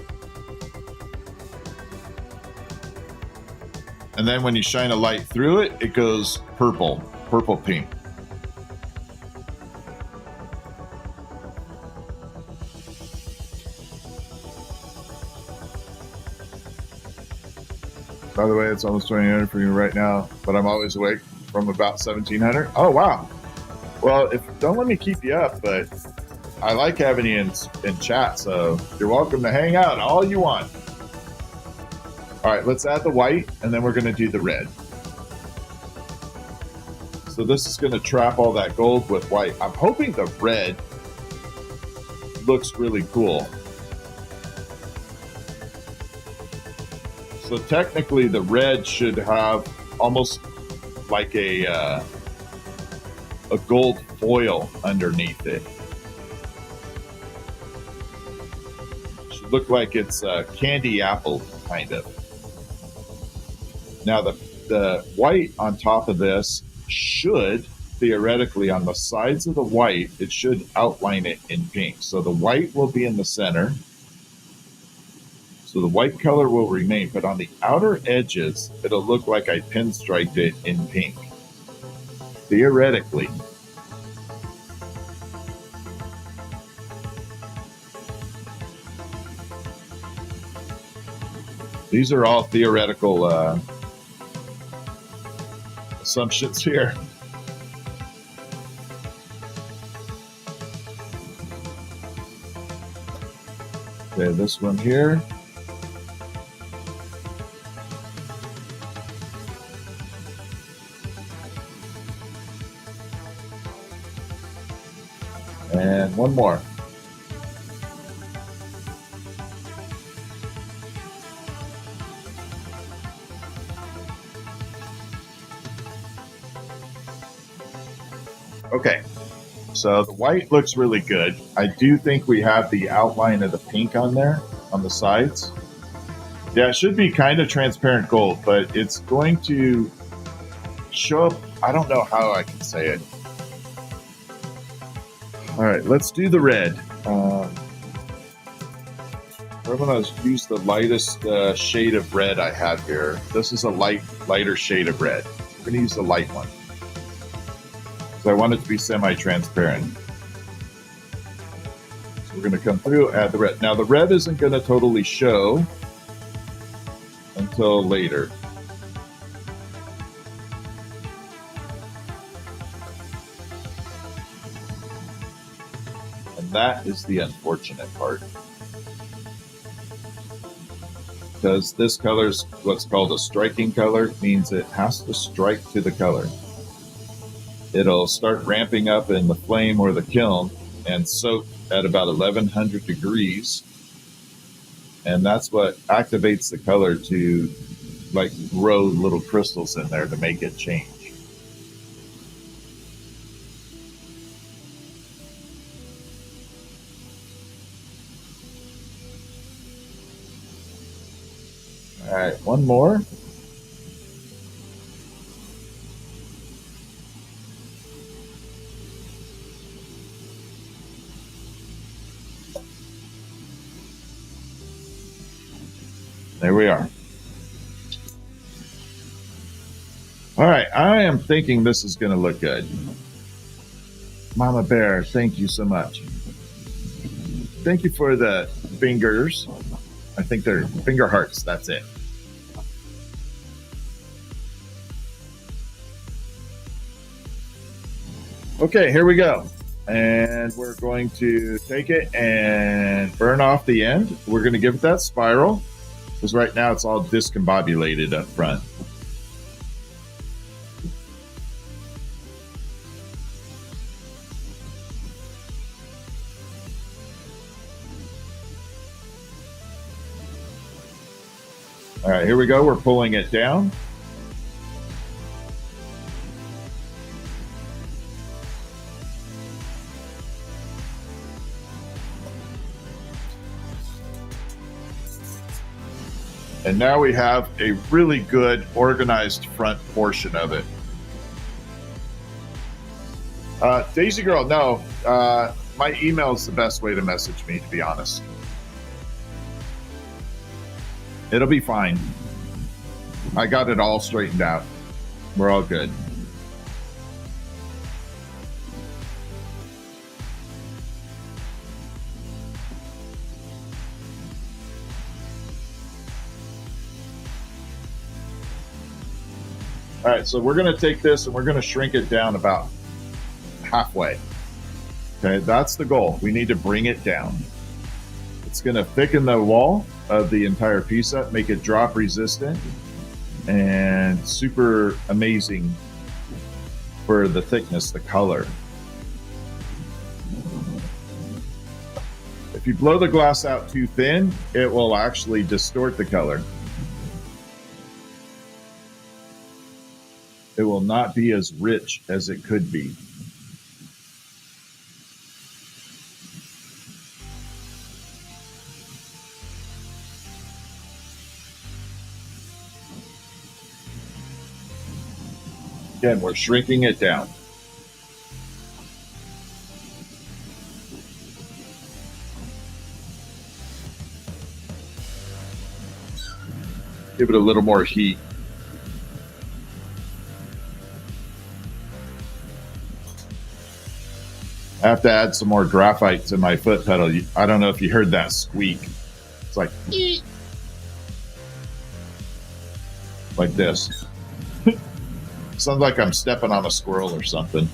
And then when you shine a light through it, it goes purple, purple pink. By the way, it's almost 2000 for you right now, but I'm always awake from about 1700. Oh, wow. Well, don't let me keep you up, but I like having you in chat, so you're welcome to hang out all you want. All right, let's add the white, and then we're going to do the red. So this is going to trap all that gold with white. I'm hoping the red looks really cool. So technically the red should have almost like a gold foil underneath it. Should look like it's candy apple, kind of. Now the white on top of this should theoretically on the sides of the white, it should outline it in pink. So the white will be in the center. So the white color will remain, but on the outer edges, it'll look like I pinstriped it in pink. Theoretically. These are all theoretical assumptions here. Okay, this one here. And one more. Okay, so the white looks really good. I do think we have the outline of the pink on there, on the sides. Yeah, it should be kind of transparent gold, but it's going to show up. I don't know how I can say it. All right, let's do the red. I'm going to use the lightest shade of red I have here. This is a lighter shade of red. I'm going to use the light one. So I want it to be semi-transparent. So we're going to come through, add the red. Now the red isn't going to totally show until later. And that is the unfortunate part. Because this color is what's called a striking color, means it has to strike to the color. It'll start ramping up in the flame or the kiln and soak at about 1100 degrees. And that's what activates the color to like grow little crystals in there to make it change. All right, one more. There we are. All right, I am thinking this is going to look good. Mama Bear, thank you so much. Thank you for the fingers. I think they're finger hearts, that's it. Okay, here we go. And we're going to take it and burn off the end. We're going to give it that spiral, because right now it's all discombobulated up front. All right, here we go. We're pulling it down. And now we have a really good organized front portion of it. Daisy Girl, no. My email is the best way to message me, to be honest. It'll be fine. I got it all straightened out. We're all good. All right, so we're going to take this and we're going to shrink it down about halfway. Okay, that's the goal. We need to bring it down. It's going to thicken the wall of the entire piece up, make it drop resistant, and super amazing for the thickness, the color. If you blow the glass out too thin, it will actually distort the color. It will not be as rich as it could be. Again, we're shrinking it down. Give it a little more heat. I have to add some more graphite to my foot pedal. I don't know if you heard that squeak. It's like, eek. Like this. Sounds like I'm stepping on a squirrel or something.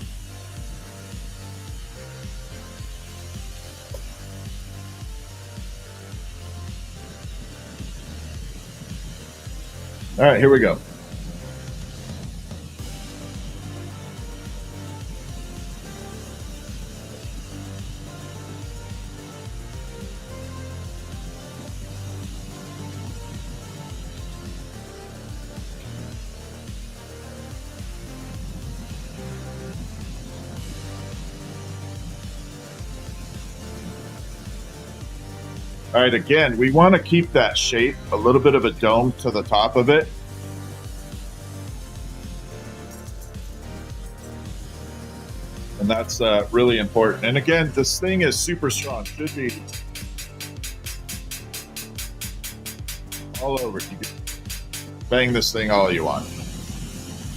All right, here we go. All right, again, we want to keep that shape, a little bit of a dome to the top of it. And that's really important. And again, this thing is super strong. Should be all over. You can bang this thing all you want.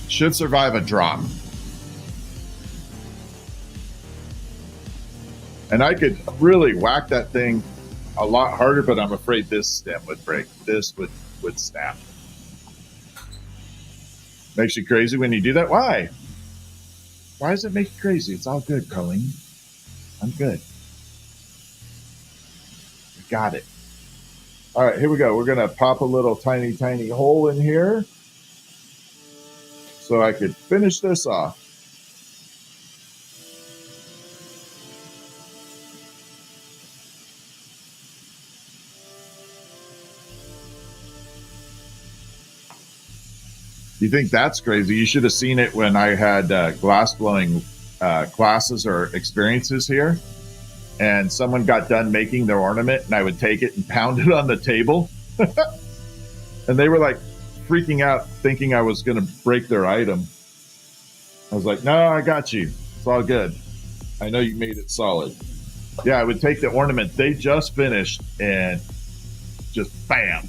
Should survive a drop. And I could really whack that thing a lot harder, but I'm afraid this stem would break. This would snap. Makes you crazy when you do that? Why? Why does it make you crazy? It's all good, Colleen. I'm good. We got it. All right, here we go. We're going to pop a little tiny, tiny hole in here so I could finish this off. You think that's crazy? You should have seen it when I had glassblowing classes or experiences here, and someone got done making their ornament, and I would take it and pound it on the table, and they were like freaking out, thinking I was going to break their item. I was like, "No, I got you. It's all good. I know you made it solid." Yeah, I would take the ornament they just finished and just bam.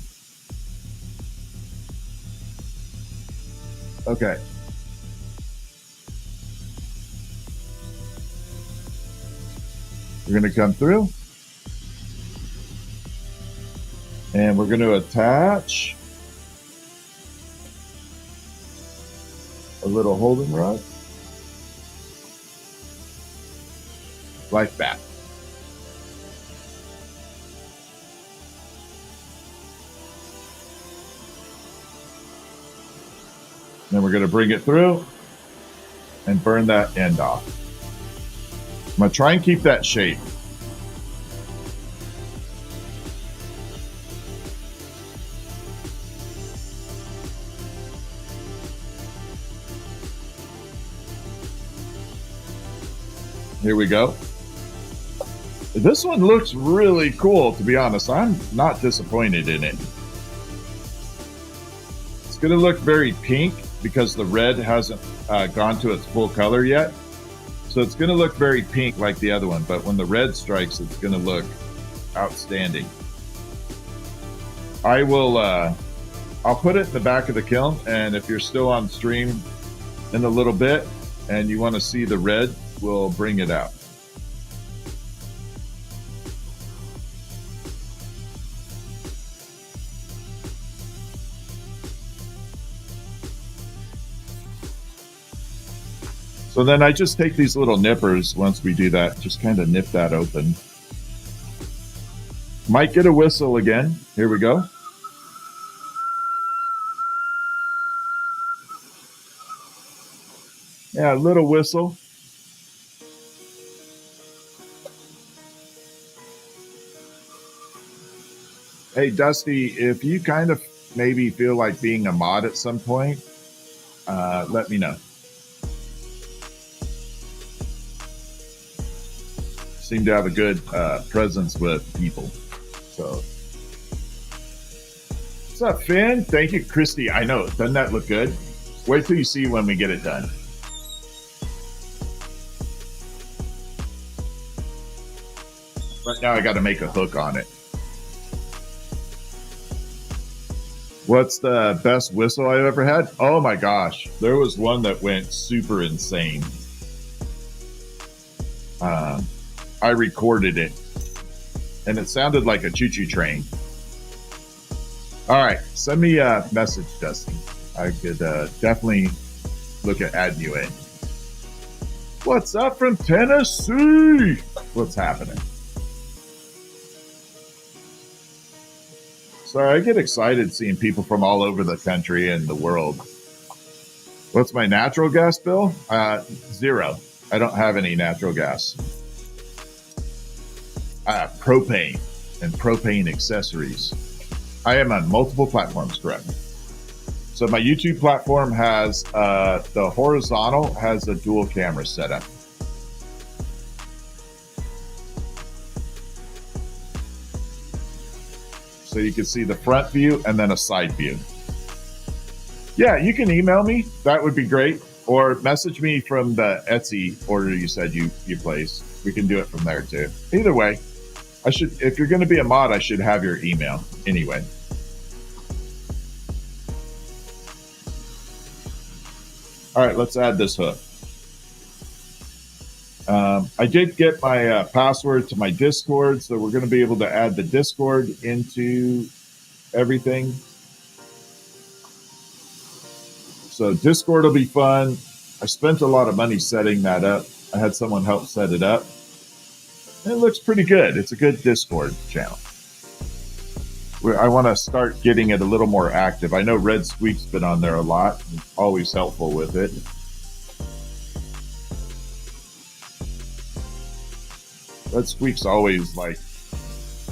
Okay. We're going to come through. And we're going to attach a little holding rod. Like that. Then we're going to bring it through and burn that end off. I'm going to try and keep that shape. Here we go. This one looks really cool, to be honest. I'm not disappointed in it. It's going to look very pink because the red hasn't gone to its full color yet. So it's going to look very pink like the other one, but when the red strikes, it's going to look outstanding. I'll put it in the back of the kiln, and if you're still on stream in a little bit and you want to see the red, we'll bring it out. So then I just take these little nippers once we do that, just kind of nip that open. Might get a whistle again. Here we go. Yeah, a little whistle. Hey, Dusty, if you kind of maybe feel like being a mod at some point, let me know. Seem to have a good presence with people. So, what's up, Finn? Thank you, Christy. I know, doesn't that look good? Wait till you see when we get it done. Right now, I got to make a hook on it. What's the best whistle I've ever had? Oh my gosh. There was one that went super insane. I recorded it and it sounded like a choo-choo train. All right. Send me a message, Dustin. I could definitely look at adding you in. What's up from Tennessee? What's happening? Sorry, I get excited seeing people from all over the country and the world. What's my natural gas bill? 0. I don't have any natural gas. Propane and propane accessories. I am on multiple platforms, correct? So my YouTube platform has the horizontal has a dual camera setup. So you can see the front view and then a side view. Yeah, you can email me. That would be great. Or message me from the Etsy order you said you placed. We can do it from there too. Either way, if you're going to be a mod, I should have your email anyway. All right, let's add this hook. I did get my password to my Discord, so we're going to be able to add the Discord into everything. So Discord will be fun. I spent a lot of money setting that up. I had someone help set it up. It looks pretty good. It's a good Discord channel. I want to start getting it a little more active. I know Red Squeak's been on there a lot. Always helpful with it. Red Squeak's always like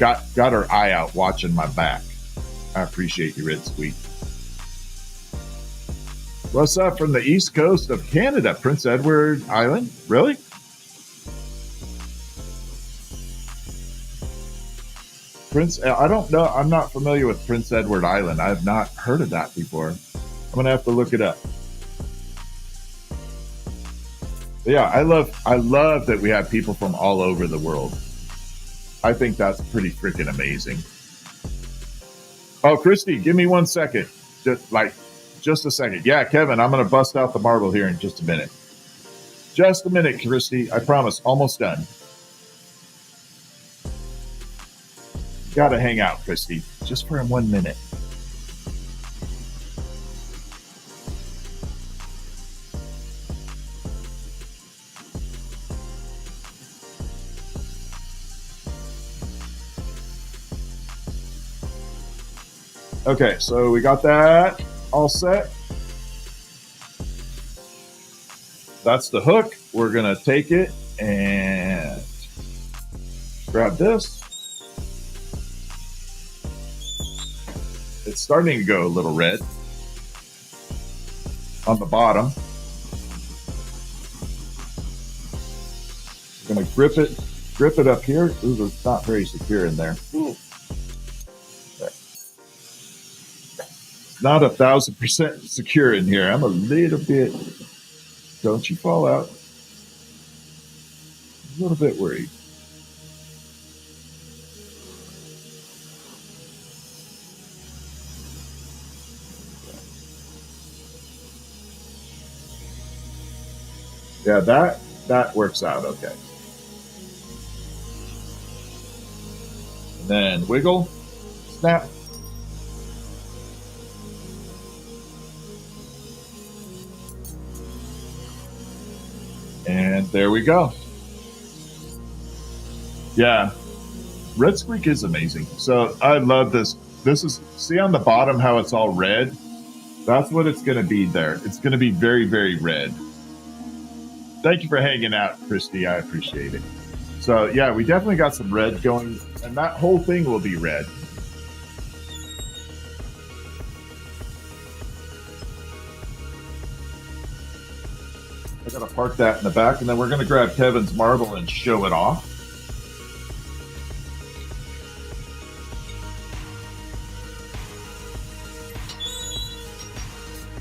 got her eye out watching my back. I appreciate you, Red Squeak. What's up from the east coast of Canada, Prince Edward Island? Really? I don't know. I'm not familiar with Prince Edward Island. I've not heard of that before. I'm going to have to look it up. But yeah, I love that we have people from all over the world. I think that's pretty freaking amazing. Oh, Christy, give me 1 second. Just a second. Yeah, Kevin, I'm going to bust out the marble here in just a minute. Just a minute, Christy. I promise. Almost done. Gotta hang out, Christy. Just for 1 minute. Okay, so we got that all set. That's the hook. We're gonna take it and grab this. It's starting to go a little red on the bottom. I'm gonna grip it up here. Ooh, it's not very secure in there. Not 1,000% secure in here. I'm a little bit, don't you fall out. A little bit worried. Yeah, that works out okay. And then wiggle, snap. And there we go. Yeah, Red Squeak is amazing. So I love this. This is, see on the bottom how it's all red? That's what it's going to be there. It's going to be very, very red. Thank you for hanging out, Christy. I appreciate it. So yeah, we definitely got some red going, and that whole thing will be red. I gotta park that in the back, and then we're gonna grab Kevin's marble and show it off.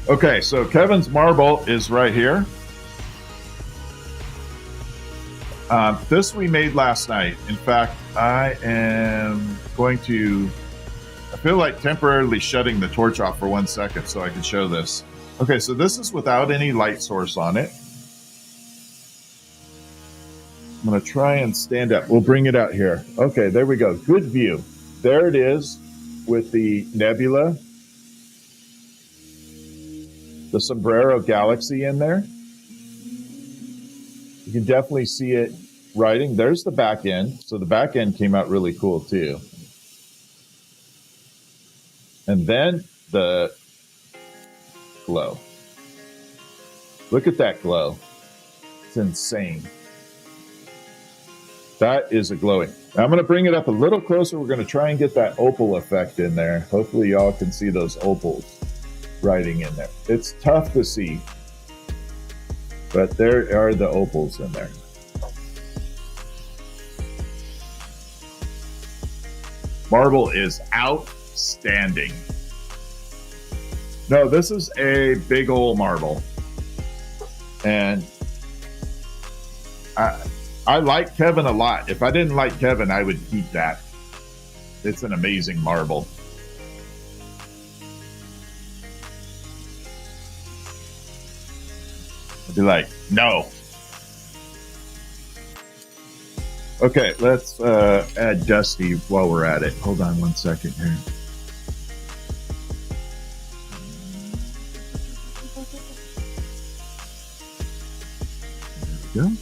Okay, so Kevin's marble is right here. This we made last night. In fact, I am going to I feel like temporarily shutting the torch off for 1 second so I can show this. Okay, so this is without any light source on it. I'm going to try and stand up. We'll bring it out here. Okay, there we go. Good view. There it is with the nebula, the Sombrero Galaxy in there. You can definitely see it writing. There's the back end. So the back end came out really cool too. And then the glow. Look at that glow. It's insane. That is a glowing. Now I'm going to bring it up a little closer. We're going to try and get that opal effect in there. Hopefully y'all can see those opals writing in there. It's tough to see, but there are the opals in there. Marble is outstanding. No, this is a big old marble. And I like Kevin a lot. If I didn't like Kevin, I would keep that. It's an amazing marble. I'd be like, no. Okay, let's add Dusty while we're at it. Hold on 1 second here. There we go.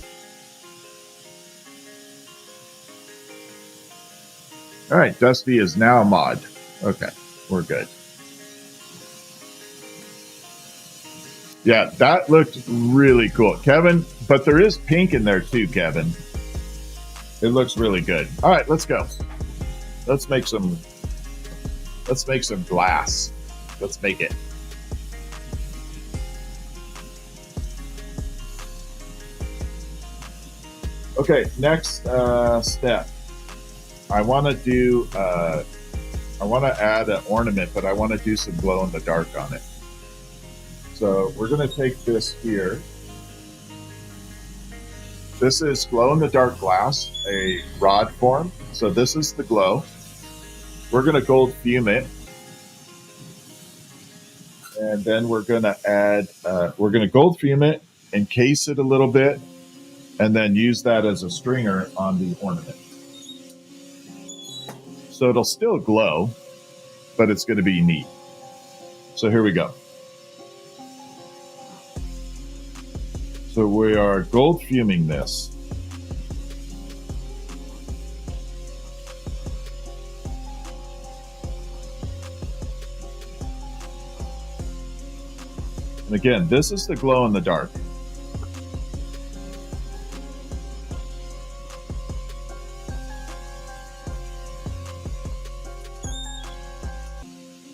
All right, Dusty is now a mod. Okay, we're good. Yeah, that looked really cool. Kevin, but there is pink in there too, Kevin. It looks really good. All right, let's go. Let's make some glass. Let's make it. Okay, next step. I want to add an ornament, but I want to do some glow in the dark on it. So we're going to take this here. This is glow in the dark glass, a rod form. So this is the glow. We're going to gold fume it. And then we're going to add, we're going to gold fume it, encase it a little bit, and then use that as a stringer on the ornament. So it'll still glow, but it's going to be neat. So here we go. So we are gold fuming this. And again, this is the glow in the dark.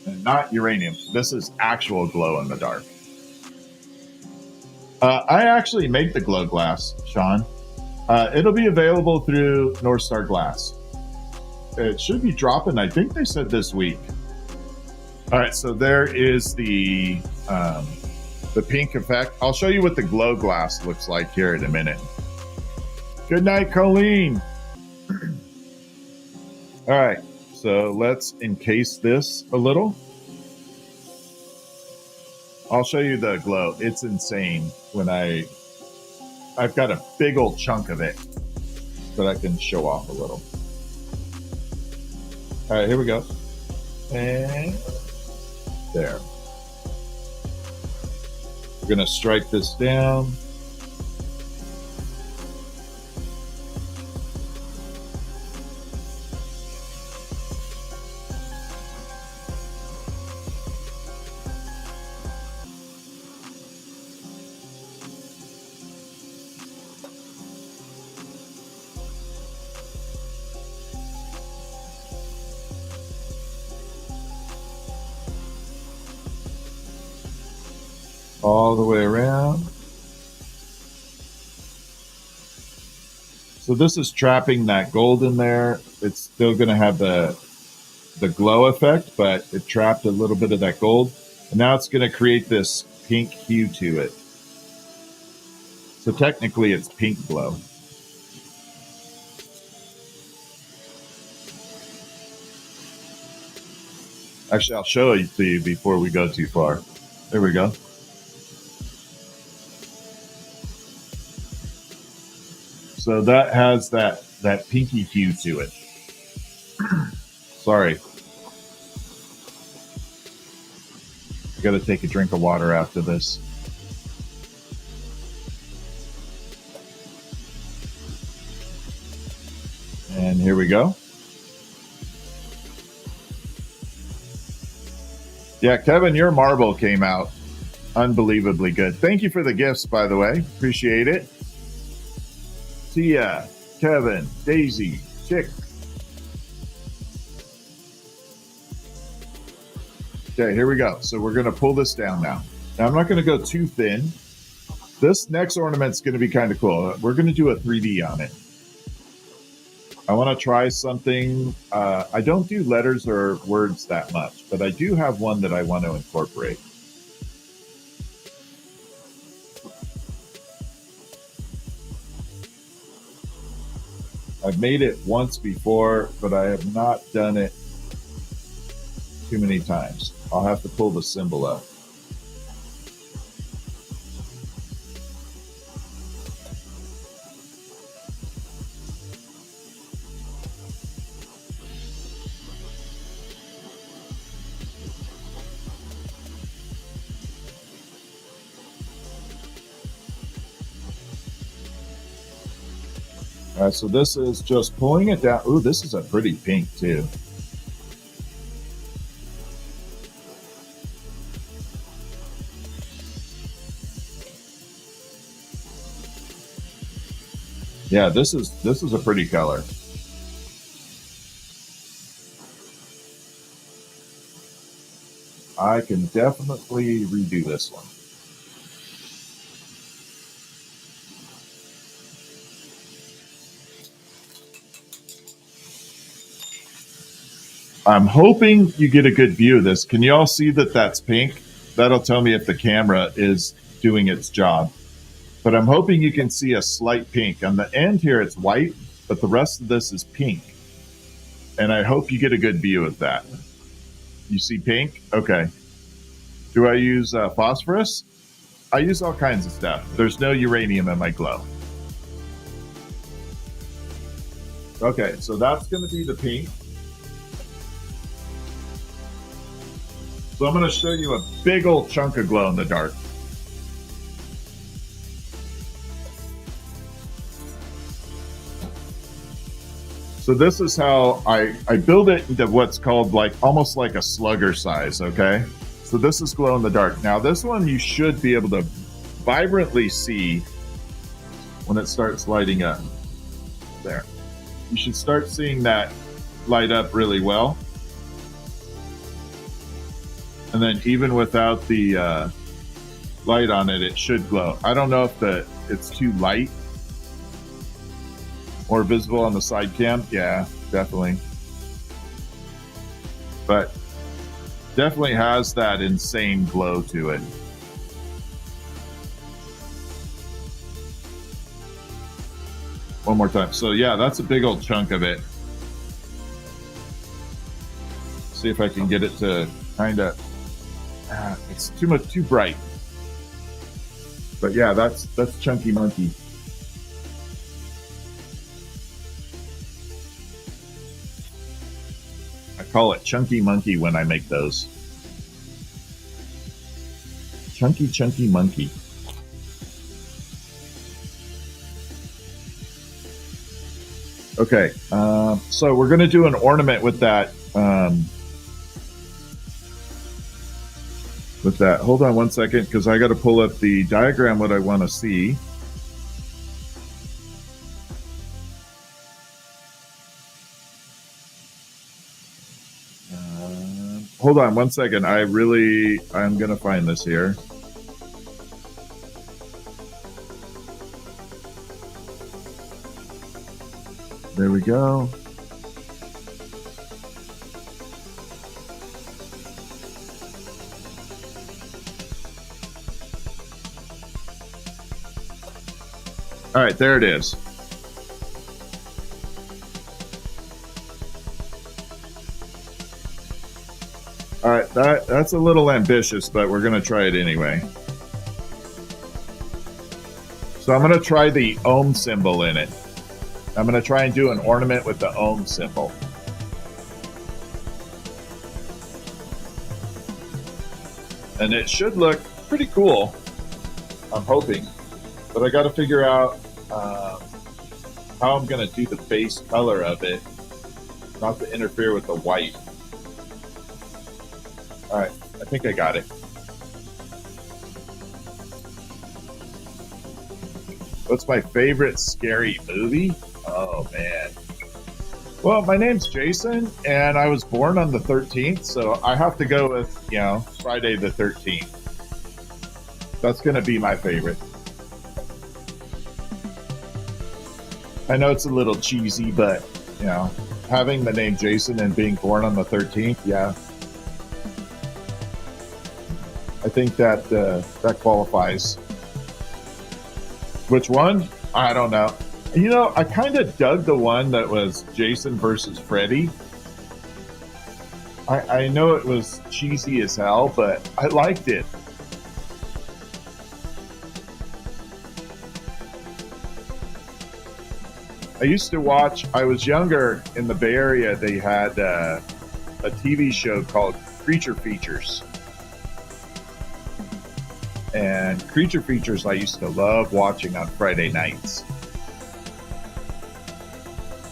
And not uranium. This is actual glow in the dark. I actually make the glow glass, Sean. It'll be available through North Star Glass. It should be dropping, I think they said this week. All right, so there is the pink effect. I'll show you what the glow glass looks like here in a minute. Good night, Colleen. All right, so let's encase this a little. I'll show you the glow. It's insane when I've got a big old chunk of it that I can show off a little. All right, here we go. And there. We're going to strike this down. All the way around. So this is trapping that gold in there. It's still going to have the glow effect, but it trapped a little bit of that gold. And now it's going to create this pink hue to it. So technically it's pink glow. Actually, I'll show it to you before we go too far. There we go. So that has that pinky hue to it. Sorry. I got to take a drink of water after this. And here we go. Yeah, Kevin, your marble came out unbelievably good. Thank you for the gifts, by the way. Appreciate it. Tia, Kevin, Daisy, Chick. Okay, here we go. So we're going to pull this down now. Now, I'm not going to go too thin. This next ornament's going to be kind of cool. We're going to do a 3D on it. I want to try something. I don't do letters or words that much, but I do have one that I want to incorporate. I've made it once before, but I have not done it too many times. I'll have to pull the symbol up. All right, so this is just pulling it down. Ooh, this is a pretty pink too. Yeah, this is a pretty color. I can definitely redo this one. I'm hoping you get a good view of this. Can you all see that that's pink? That'll tell me if the camera is doing its job. But I'm hoping you can see a slight pink. On the end here, it's white, but the rest of this is pink. And I hope you get a good view of that. You see pink? Okay. Do I use phosphorus? I use all kinds of stuff. There's no uranium in my glow. Okay, so that's going to be the pink. So I'm going to show you a big old chunk of glow in the dark. So this is how I build it into what's called like almost like a slugger size, okay? So this is glow in the dark. Now this one you should be able to vibrantly see when it starts lighting up. There. You should start seeing that light up really well. And then even without the light on it, it should glow. I don't know if it's too light. More visible on the side cam? Yeah, definitely. But definitely has that insane glow to it. One more time. So yeah, that's a big old chunk of it. See if I can get it to kind of, it's too bright. But yeah, that's Chunky Monkey. I call it Chunky Monkey when I make those. Chunky Monkey. Okay, so we're going to do an ornament with that. Hold on one second, because I got to pull up the diagram what I want to see. Hold on one second. I'm going to find this here. There we go. All right, there it is. All right, that's a little ambitious, but we're going to try it anyway. So I'm going to try the ohm symbol in it. I'm going to try and do an ornament with the ohm symbol. And it should look pretty cool, I'm hoping. But I got to figure out how I'm going to do the base color of it, not to interfere with the white. All right, I think I got it. What's my favorite scary movie? Oh, man. Well, my name's Jason, and I was born on the 13th, so I have to go with, Friday the 13th. That's going to be my favorite. I know it's a little cheesy, but, having the name Jason and being born on the 13th, yeah. I think that qualifies. Which one? I don't know. I kind of dug the one that was Jason versus Freddy. I know it was cheesy as hell, but I liked it. I used to watch, I was younger in the Bay Area, they had a TV show called Creature Features. And Creature Features I used to love watching on Friday nights.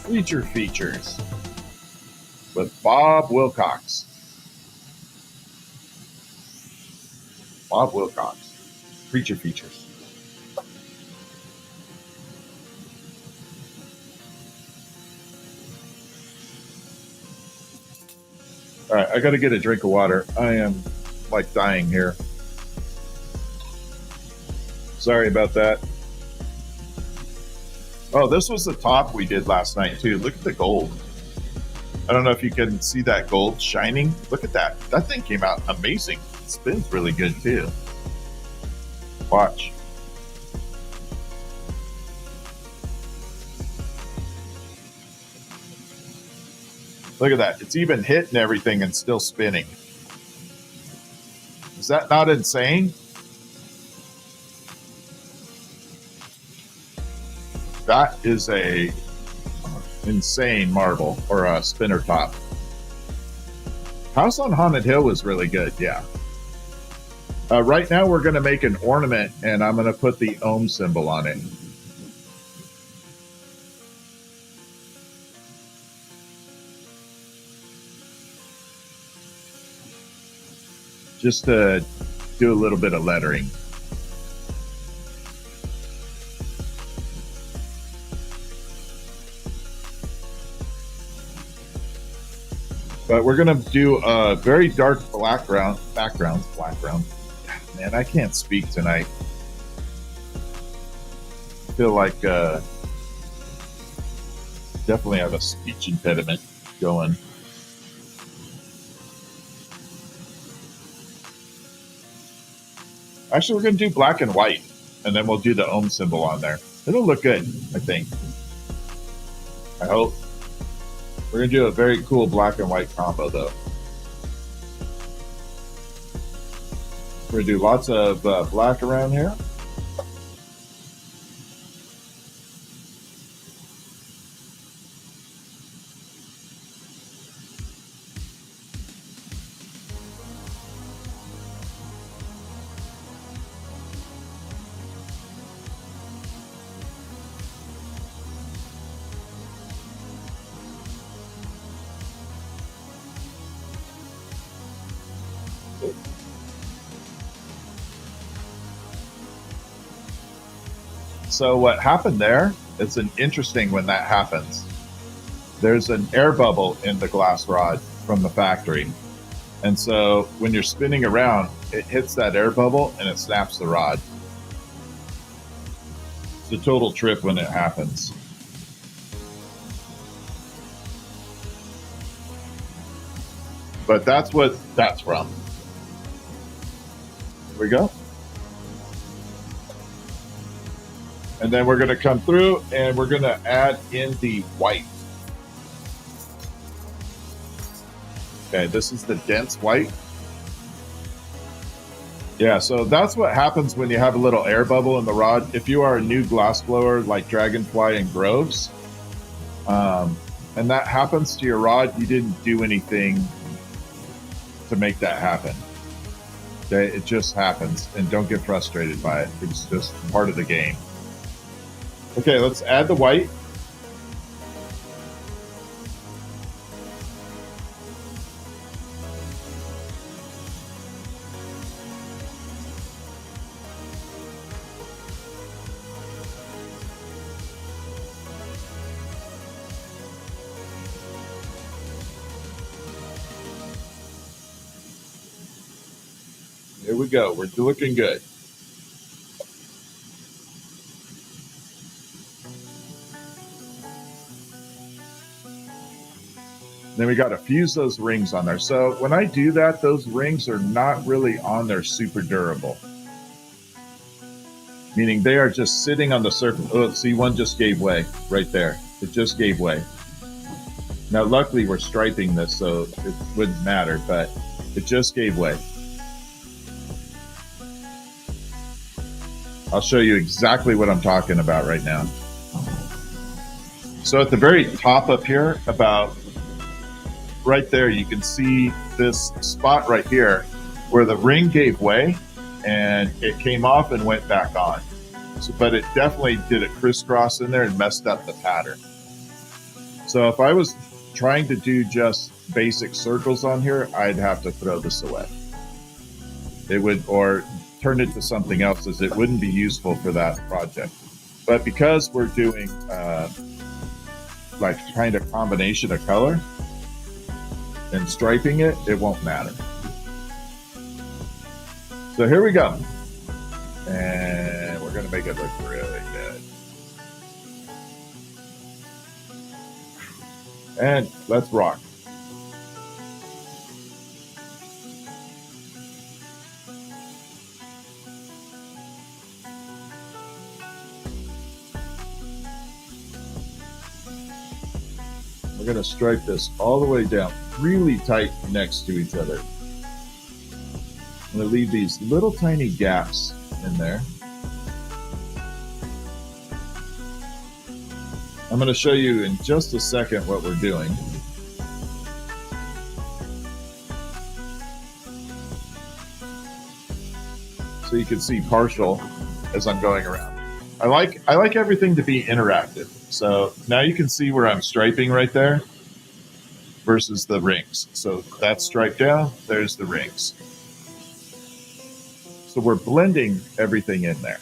Creature Features with Bob Wilcox. Bob Wilcox. Creature Features. All right, I got to get a drink of water. I am like dying here. Sorry about that. Oh, this was the top we did last night too. Look at the gold. I don't know if you can see that gold shining. Look at that. That thing came out amazing. It spins really good too. Watch. Look at that. It's even hitting everything and still spinning. Is that not insane? That is a insane marble or a spinner top. House on Haunted Hill was really good, yeah. Right now we're going to make an ornament and I'm going to put the ohm symbol on it. Just to do a little bit of lettering. But we're going to do a very dark background. Man, I can't speak tonight. I feel like definitely have a speech impediment going. Actually, we're going to do black and white, and then we'll do the ohm symbol on there. It'll look good, I think. I hope. We're going to do a very cool black and white combo, though. We're going to do lots of black around here. So what happened there, it's an interesting when that happens. There's an air bubble in the glass rod from the factory. And so when you're spinning around, it hits that air bubble and it snaps the rod. It's a total trip when it happens. But that's what that's from. Here we go. And then we're going to come through and we're going to add in the white. Okay, this is the dense white. Yeah, so that's what happens when you have a little air bubble in the rod. If you are a new glass blower like Dragonfly and Groves, and that happens to your rod, you didn't do anything to make that happen. Okay, it just happens, and don't get frustrated by it. It's just part of the game. Okay, let's add the white. Here we go. We're looking good. Then we got to fuse those rings on there. So when I do that, those rings are not really on there super durable. Meaning they are just sitting on the surface. Oh, see, one just gave way right there. It just gave way. Now, luckily, we're striping this, so it wouldn't matter, but it just gave way. I'll show you exactly what I'm talking about right now. So at the very top up here, about right there, you can see this spot right here where the ring gave way and it came off and went back on. So, but it definitely did a crisscross in there and messed up the pattern. So if I was trying to do just basic circles on here, I'd have to throw this away. It would, or turn it to something else, as it wouldn't be useful for that project. But because we're doing like kind of combination of color and striping it, it won't matter. So here we go. And we're going to make it look really good. And let's rock. We're going to stripe this all the way down, really tight next to each other. I'm going to leave these little tiny gaps in there. I'm going to show you in just a second what we're doing. So you can see partial as I'm going around. I like everything to be interactive. So now you can see where I'm striping right there versus the rings. So that's striped down, there's the rings. So we're blending everything in there.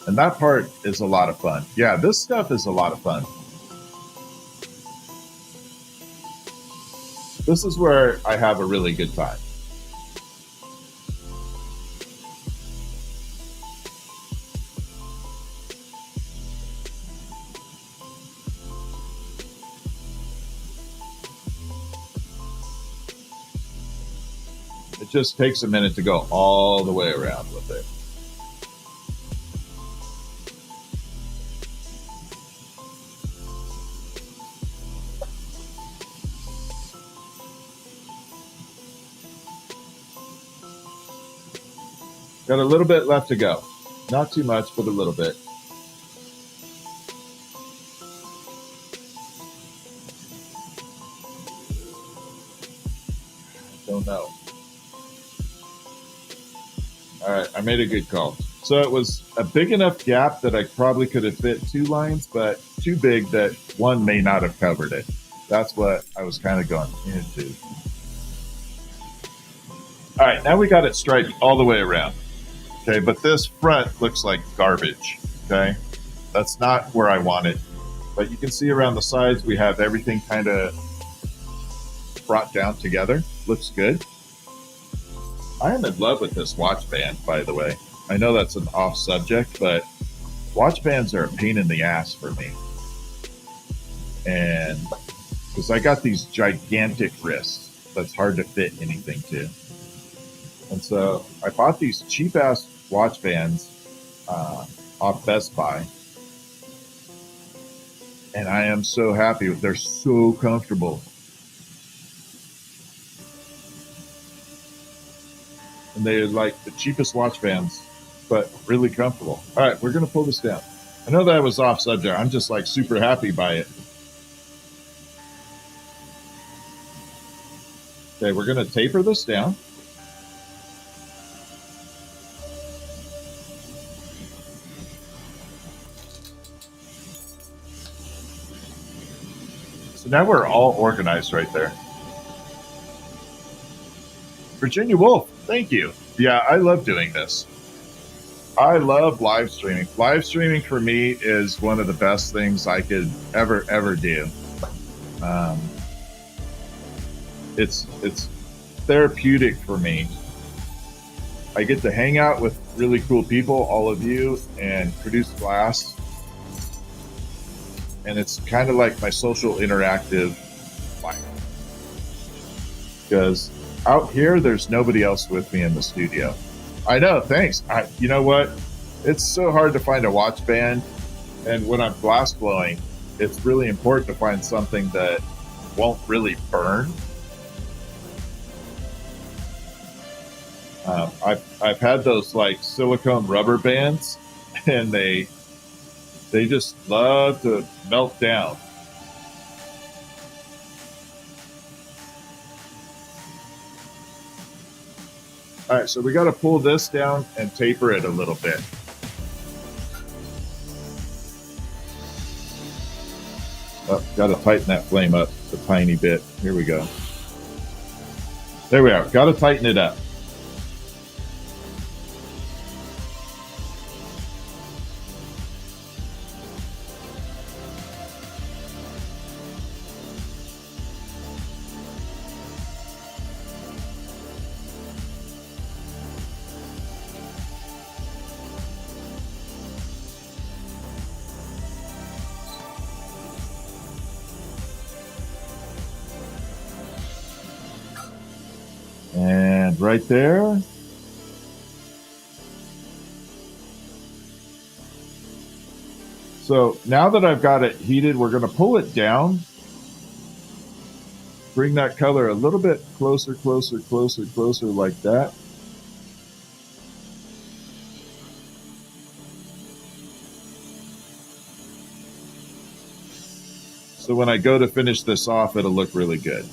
And that part is a lot of fun. Yeah, this stuff is a lot of fun. This is where I have a really good time. It just takes a minute to go all the way around with it. Got a little bit left to go. Not too much, but a little bit. Don't know. All right, I made a good call. So it was a big enough gap that I probably could have fit 2 lines, but too big that one may not have covered it. That's what I was kind of going into. All right, now we got it striped all the way around. Okay, but this front looks like garbage. Okay, that's not where I want it. But you can see around the sides, we have everything kind of brought down together. Looks good. I am in love with this watch band, by the way. I know that's an off subject, but watch bands are a pain in the ass for me. And because I got these gigantic wrists, that's hard to fit anything to. And so I bought these cheap ass watch bands off Best Buy. And I am so happy. They're so comfortable. And they're like the cheapest watch bands, but really comfortable. All right, we're going to pull this down. I know that was off subject. I'm just like super happy by it. Okay, we're going to taper this down. So now we're all organized right there. Virginia Wolf, thank you. Yeah, I love doing this. I love live streaming. Live streaming for me is one of the best things I could ever do. It's therapeutic for me. I get to hang out with really cool people, all of you, and produce glass. And it's kind of like my social interactive life. Because out here, there's nobody else with me in the studio. I know, thanks. You know what? It's so hard to find a watch band. And when I'm glass blowing, it's really important to find something that won't really burn. I've had those like silicone rubber bands, and they just love to melt down. All right, so we got to pull this down and taper it a little bit. Oh, got to tighten that flame up a tiny bit. Here we go. There we are. Got to tighten it up. And right there. So now that I've got it heated, we're going to pull it down. Bring that color a little bit closer like that. So when I go to finish this off, it'll look really good.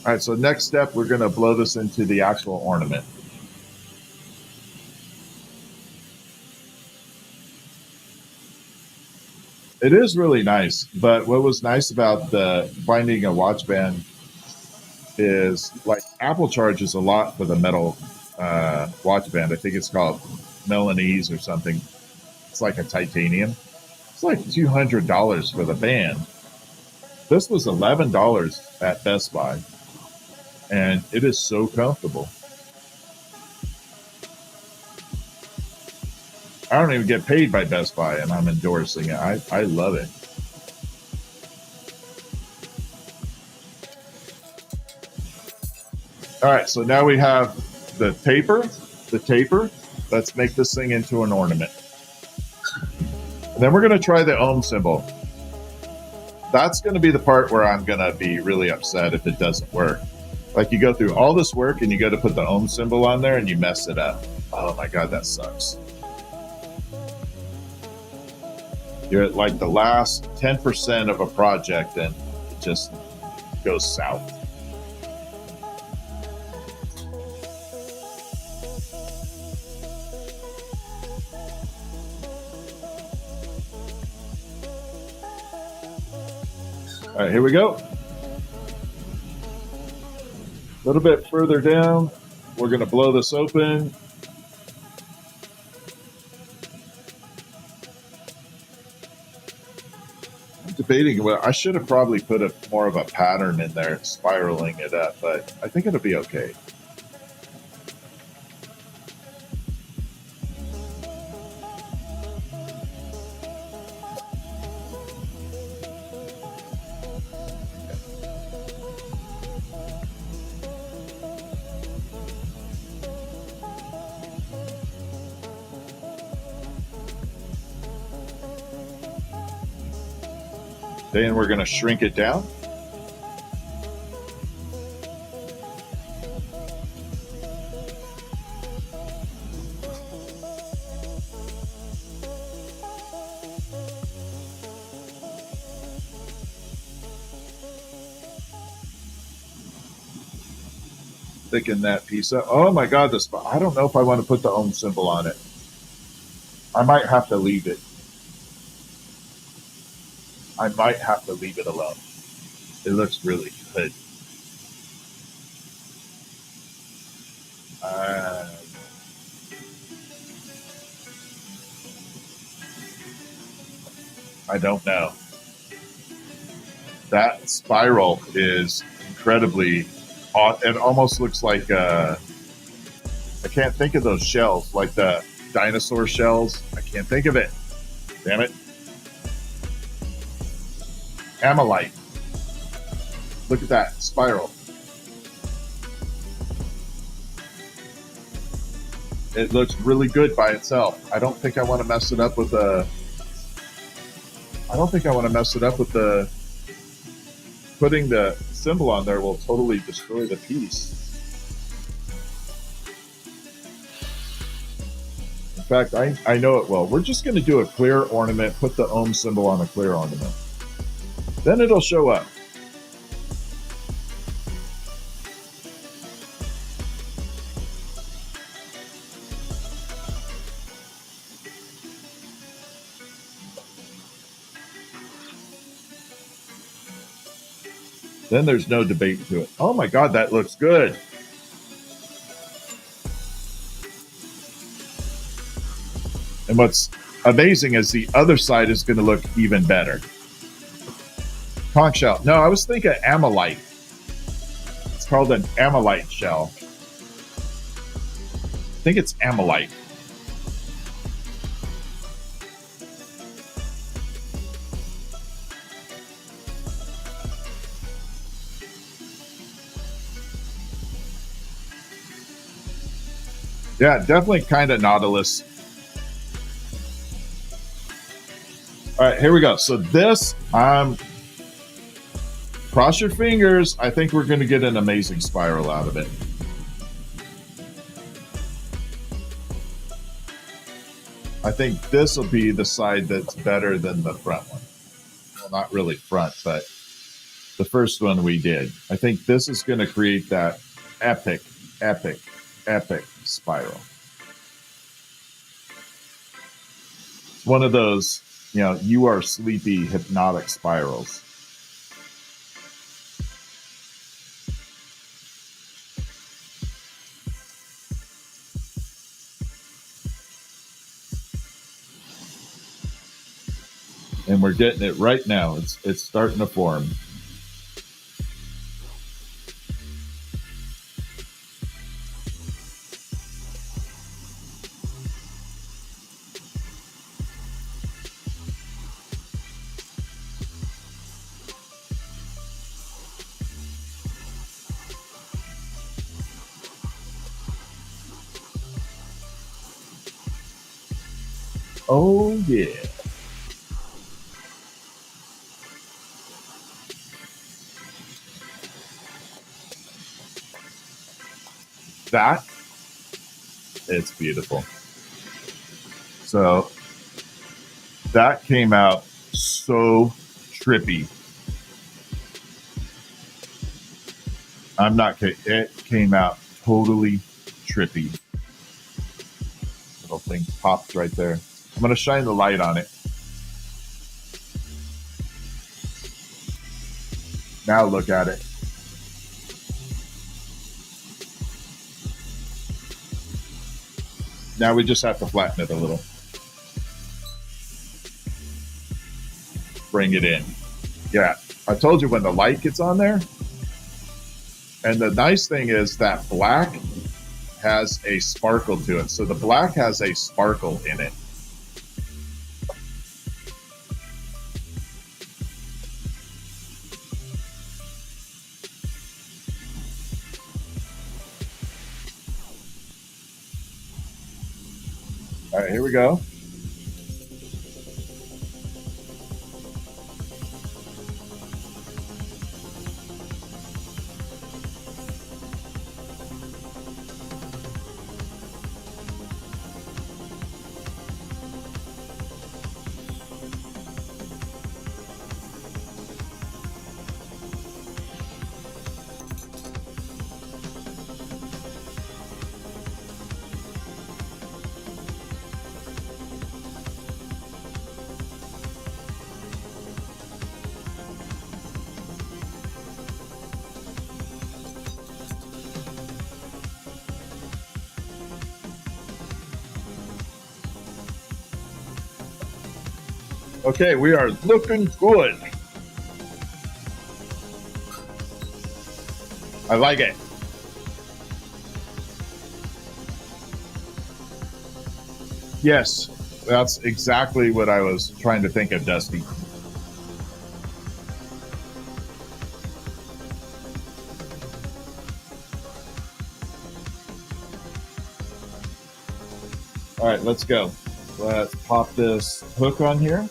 All right, so next step, we're going to blow this into the actual ornament. It is really nice, but what was nice about finding a watch band is like Apple charges a lot for the metal watch band. I think it's called Milanese or something. It's like a titanium. It's like $200 for the band. This was $11 at Best Buy, and it is so comfortable. I don't even get paid by Best Buy, and I'm endorsing it. I love it. All right, so now we have the taper. Let's make this thing into an ornament. And then we're going to try the ohm symbol. That's going to be the part where I'm going to be really upset if it doesn't work. Like you go through all this work and you go to put the ohm symbol on there and you mess it up. Oh my God, that sucks. You're at like the last 10% of a project and it just goes south. All right, here we go. A little bit further down, we're going to blow this open. I'm debating, well, I should have probably put more of a pattern in there, spiraling it up, but I think it'll be okay. Then we're going to shrink it down. Thicken that piece up. Oh my God, this, I don't know if I want to put the ohm symbol on it. I might have to leave it. I might have to leave it alone. It looks really good. I don't know. That spiral is incredibly, it almost looks like, I can't think of those shells, like the dinosaur shells. I can't think of it. Damn it. Amylite. Look at that spiral. It looks really good by itself. I don't think I want to mess it up with the, putting the symbol on there will totally destroy the piece. In fact, I know it will. We're just going to do a clear ornament, put the ohm symbol on a clear ornament. Then it'll show up. Then there's no debate to it. Oh my God, that looks good. And what's amazing is the other side is going to look even better. Conch shell. No, I was thinking amylite. It's called an amylite shell. I think it's amylite. Yeah, definitely kind of Nautilus. All right, here we go. So this, cross your fingers. I think we're going to get an amazing spiral out of it. I think this will be the side that's better than the front one. Well, not really front, but the first one we did. I think this is going to create that epic, epic, epic spiral. It's one of those, you are sleepy, hypnotic spirals. And we're getting it right now. It's starting to form. Oh, yeah. That, it's beautiful. So that came out so trippy. I'm not kidding. It came out totally trippy. Little thing popped right there. I'm going to shine the light on it. Now look at it. Now we just have to flatten it a little. Bring it in. Yeah, I told you when the light gets on there. And the nice thing is that black has a sparkle to it. So the black has a sparkle in it. All right, here we go. Okay, we are looking good. I like it. Yes, that's exactly what I was trying to think of, Dusty. All right, let's go. Let's pop this hook on here.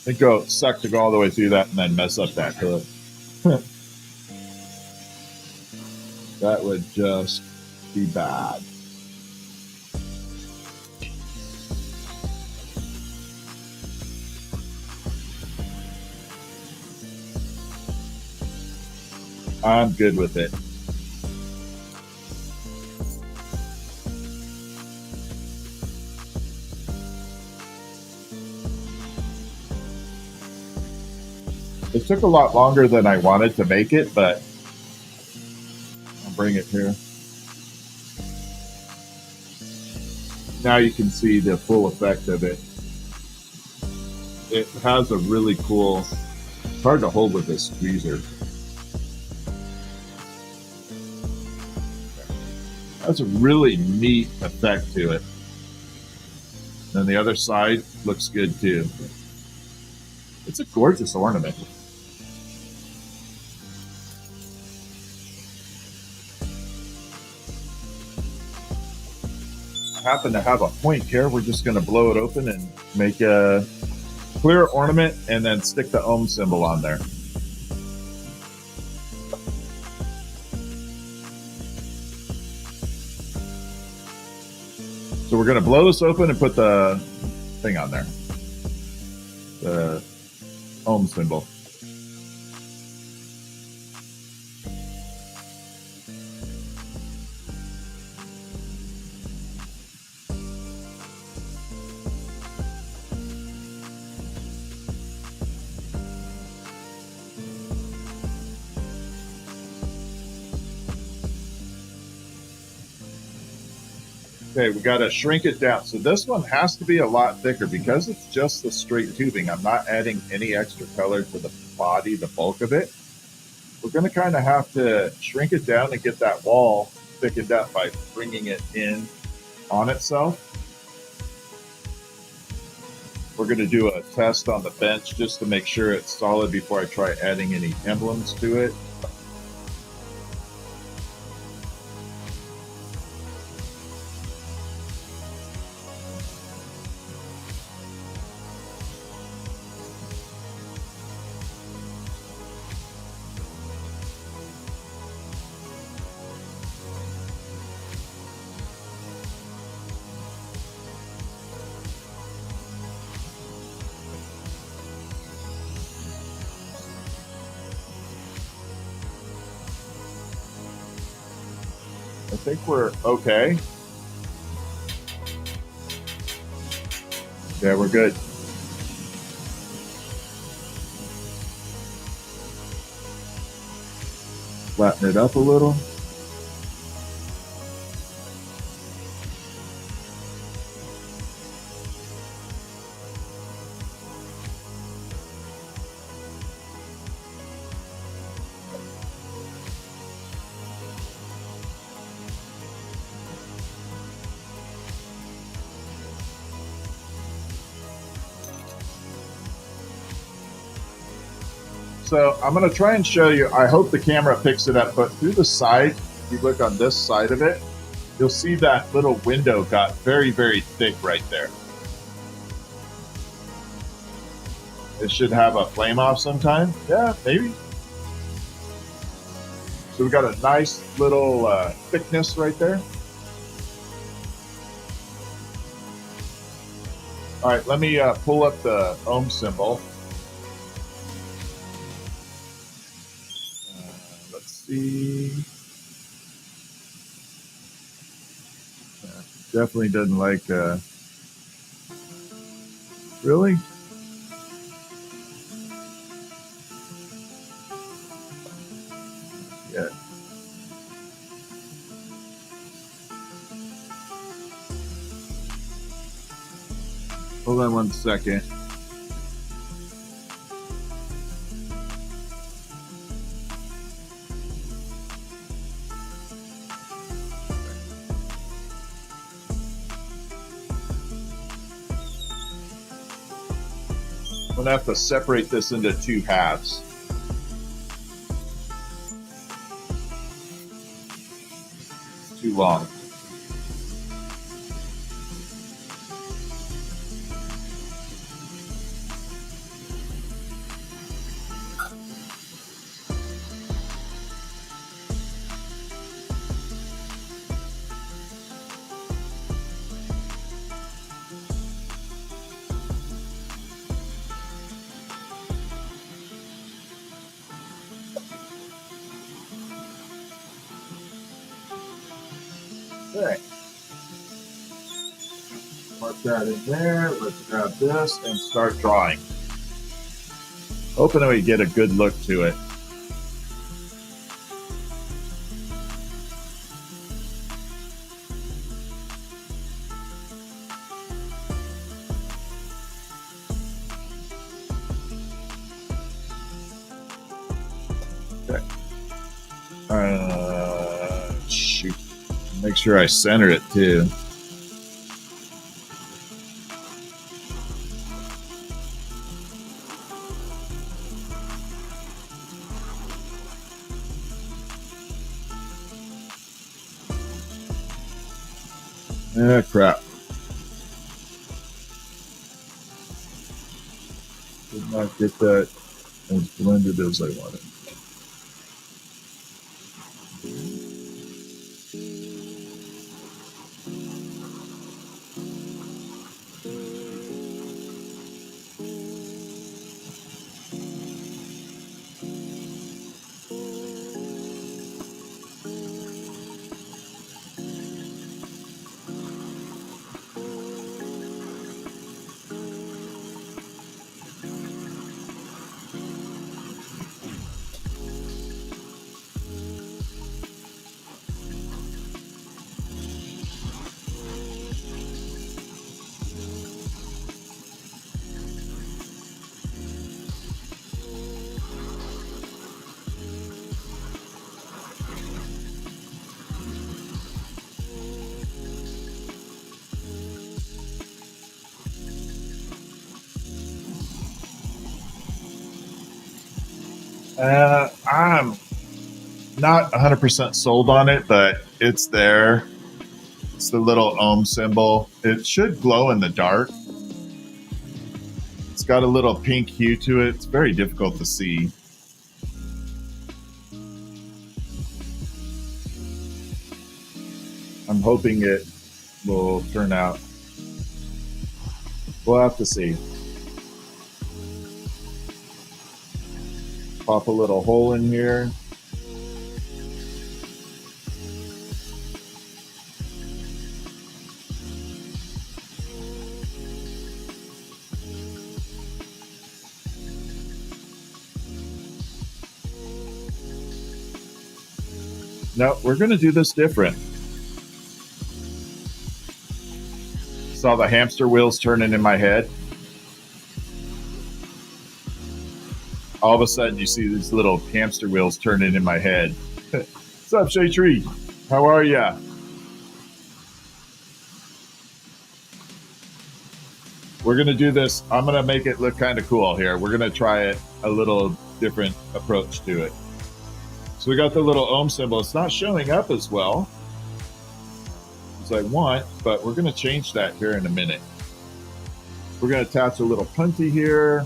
And go suck to go all the way through that and then mess up that hook. That would just be bad. I'm good with it. It took a lot longer than I wanted to make it, but I'll bring it here. Now you can see the full effect of it. It has a really cool, it's hard to hold with this tweezer. It has a really neat effect to it. And the other side looks good too. It's a gorgeous ornament. I happen to have a point here. We're just going to blow it open and make a clear ornament and then stick the ohm symbol on there. So we're going to blow this open and put the thing on there. The ohm symbol. Okay, we got to shrink it down. So this one has to be a lot thicker because it's just the straight tubing. I'm not adding any extra color to the body, the bulk of it. We're going to kind of have to shrink it down and get that wall thickened up by bringing it in on itself. We're going to do a test on the bench just to make sure it's solid before I try adding any emblems to it. I think we're okay. Yeah, we're good. Flatten it up a little. So I'm going to try and show you, I hope the camera picks it up, but through the side, if you look on this side of it, you'll see that little window got very, very thick right there. It should have a flame off sometime. Yeah, maybe. So we got a nice little thickness right there. All right, let me pull up the ohm symbol. Let's see. Definitely doesn't like. Really? Yeah. Hold on 1 second. I'm gonna have to separate this into 2 halves. It's too long. Okay. Mark that in there. Let's grab this and start drawing. Hoping we get a good look to it. Okay. Shoot. Make sure I center it too. Ah, crap. Did not get that as blended as I wanted. I'm not 100% sold on it, but it's there. It's the little ohm symbol. It should glow in the dark. It's got a little pink hue to it. It's very difficult to see. I'm hoping it will turn out. We'll have to see. Pop a little hole in here. No, we're going to do this different. Saw the hamster wheels turning in my head. All of a sudden, you see these little hamster wheels turning in my head. What's up, Shay Tree? How are ya? We're going to do this. I'm going to make it look kind of cool here. We're going to try it a little different approach to it. So we got the little ohm symbol. It's not showing up as well as I want, but we're going to change that here in a minute. We're going to attach a little punty here.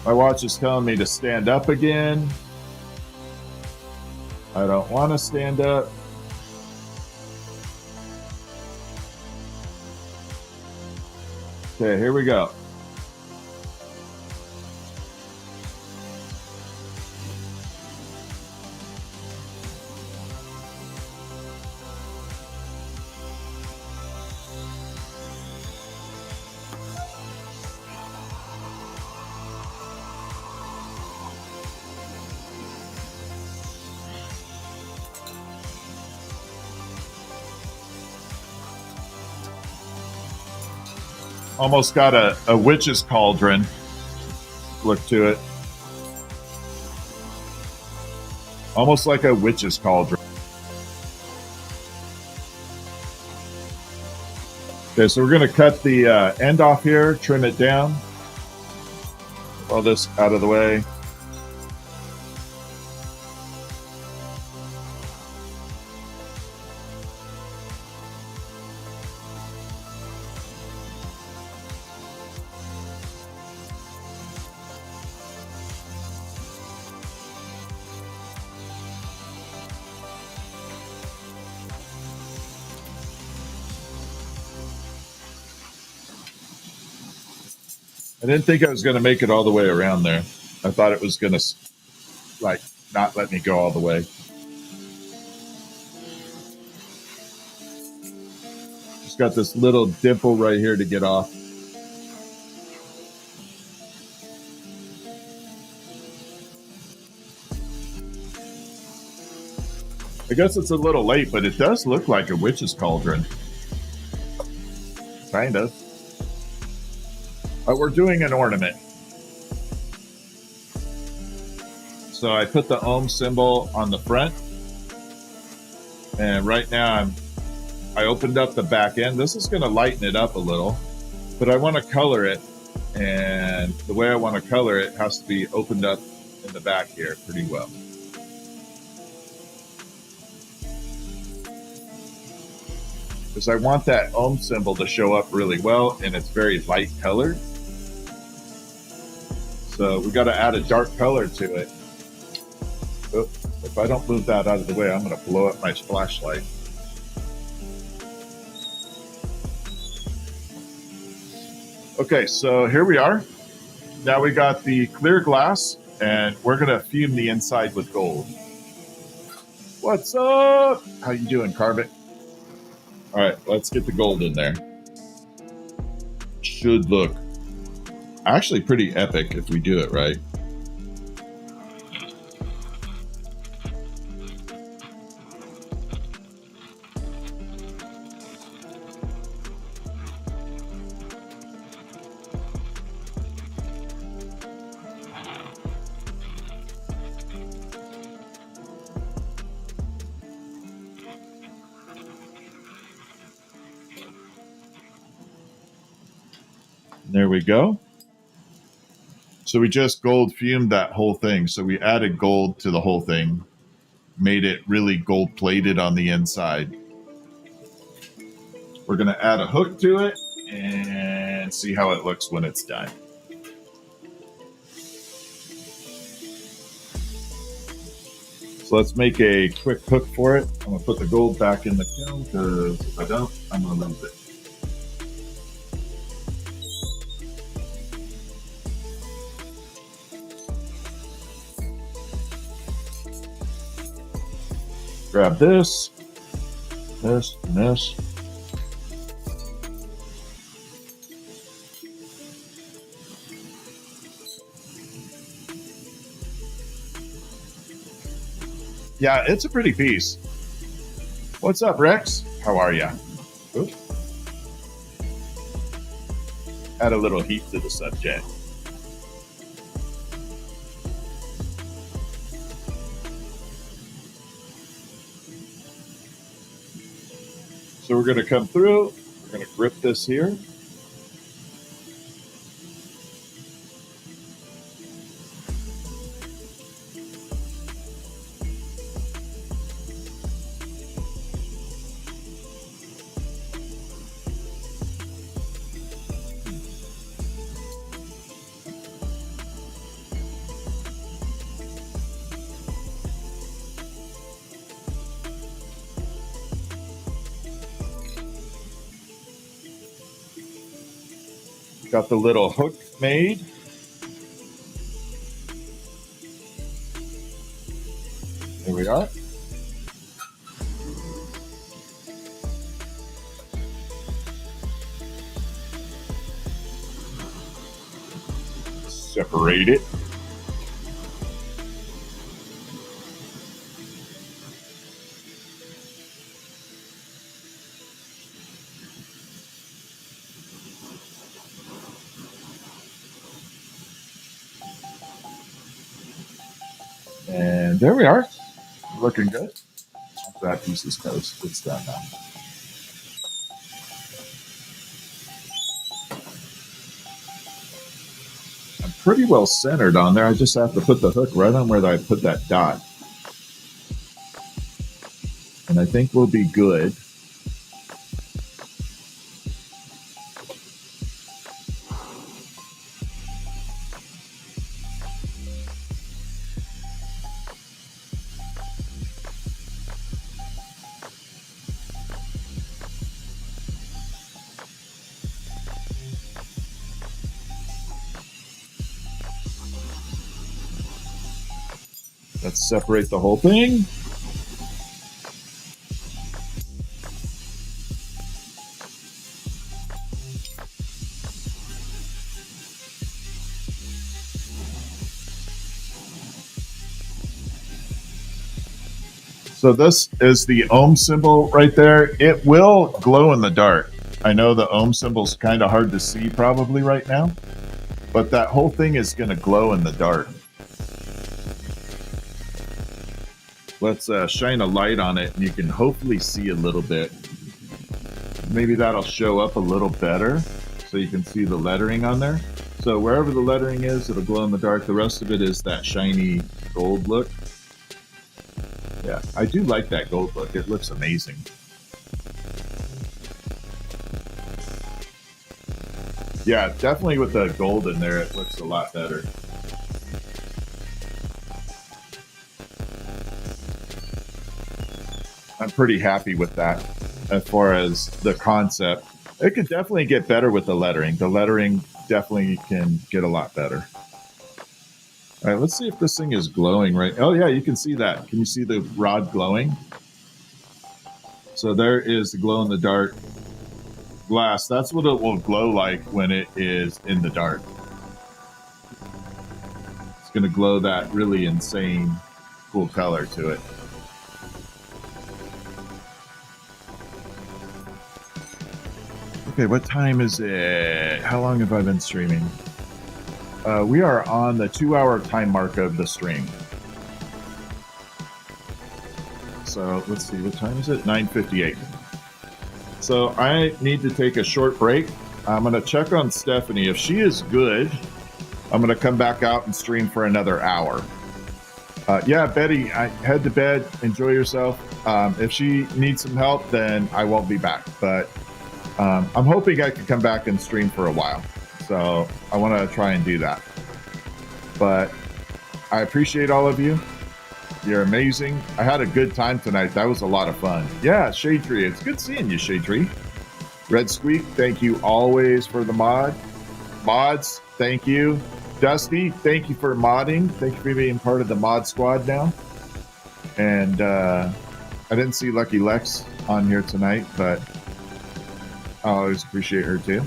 My watch is telling me to stand up again. I don't want to stand up. Okay, here we go. Almost got a witch's cauldron look to it. Almost like a witch's cauldron. Okay, so we're going to cut the end off here, trim it down. All this out of the way. I didn't think I was going to make it all the way around there. I thought it was going to, like, not let me go all the way. Just got this little dimple right here to get off. I guess it's a little late, but it does look like a witch's cauldron. Kind of. We're doing an ornament. So I put the ohm symbol on the front. And right now I opened up the back end. This is going to lighten it up a little, but I want to color it. And the way I want to color it has to be opened up in the back here pretty well. Because I want that ohm symbol to show up really well, and it's very light colored. So we got to add a dark color to it. Oh, if I don't move that out of the way, I'm going to blow up my flashlight. Okay, so here we are. Now we got the clear glass, and we're going to fume the inside with gold. What's up? How you doing, Carbon? All right, let's get the gold in there. Should look actually pretty epic if we do it right. There we go. So we just gold fumed that whole thing. So we added gold to the whole thing, made it really gold plated on the inside. We're going to add a hook to it and see how it looks when it's done. So let's make a quick hook for it. I'm going to put the gold back in the kiln because if I don't, I'm going to lose it. Grab this, this, and this. Yeah, it's a pretty piece. What's up, Rex? How are ya? Oops. Add a little heat to the subject. So we're going to come through. We're going to grip this here. Got the little hook made. There we are. Separate it. And there we are. Looking good. That piece is toast. It's done now. I'm pretty well centered on there. I just have to put the hook right on where I put that dot. And I think we'll be good. Let's separate the whole thing. So this is the ohm symbol right there. It will glow in the dark. I know the ohm symbol's kind of hard to see probably right now, but that whole thing is going to glow in the dark. Let's shine a light on it and you can hopefully see a little bit. Maybe that'll show up a little better so you can see the lettering on there. So wherever the lettering is, it'll glow in the dark. The rest of it is that shiny gold look. Yeah, I do like that gold look. It looks amazing. Yeah, definitely with the gold in there, it looks a lot better. I'm pretty happy with that as far as the concept. It could definitely get better with the lettering. The lettering definitely can get a lot better. All right, let's see if this thing is glowing right. Oh, yeah, you can see that. Can you see the rod glowing? So there is the glow-in-the-dark glass. That's what it will glow like when it is in the dark. It's going to glow that really insane, cool color to it. Okay, what time is it? How long have I been streaming? We are on the 2-hour time mark of the stream. So let's see, what time is it? 9:58. So I need to take a short break. I'm going to check on Stephanie. If she is good, I'm going to come back out and stream for another hour. Yeah, Betty, head to bed. Enjoy yourself. If she needs some help, then I won't be back. But I'm hoping I can come back and stream for a while. So I want to try and do that. But I appreciate all of you. You're amazing. I had a good time tonight. That was a lot of fun. Yeah, Shade Tree. It's good seeing you, Shade Tree. Red Squeak, thank you always for the mod. Mods, thank you. Dusty, thank you for modding. Thank you for being part of the mod squad now. And I didn't see Lucky Lex on here tonight, but I always appreciate her too.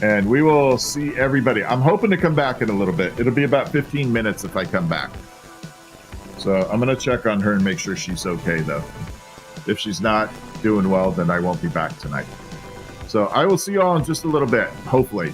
And we will see everybody. I'm hoping to come back in a little bit. It'll be about 15 minutes if I come back. So I'm going to check on her and make sure she's okay, though. If she's not doing well, then I won't be back tonight. So I will see you all in just a little bit, hopefully.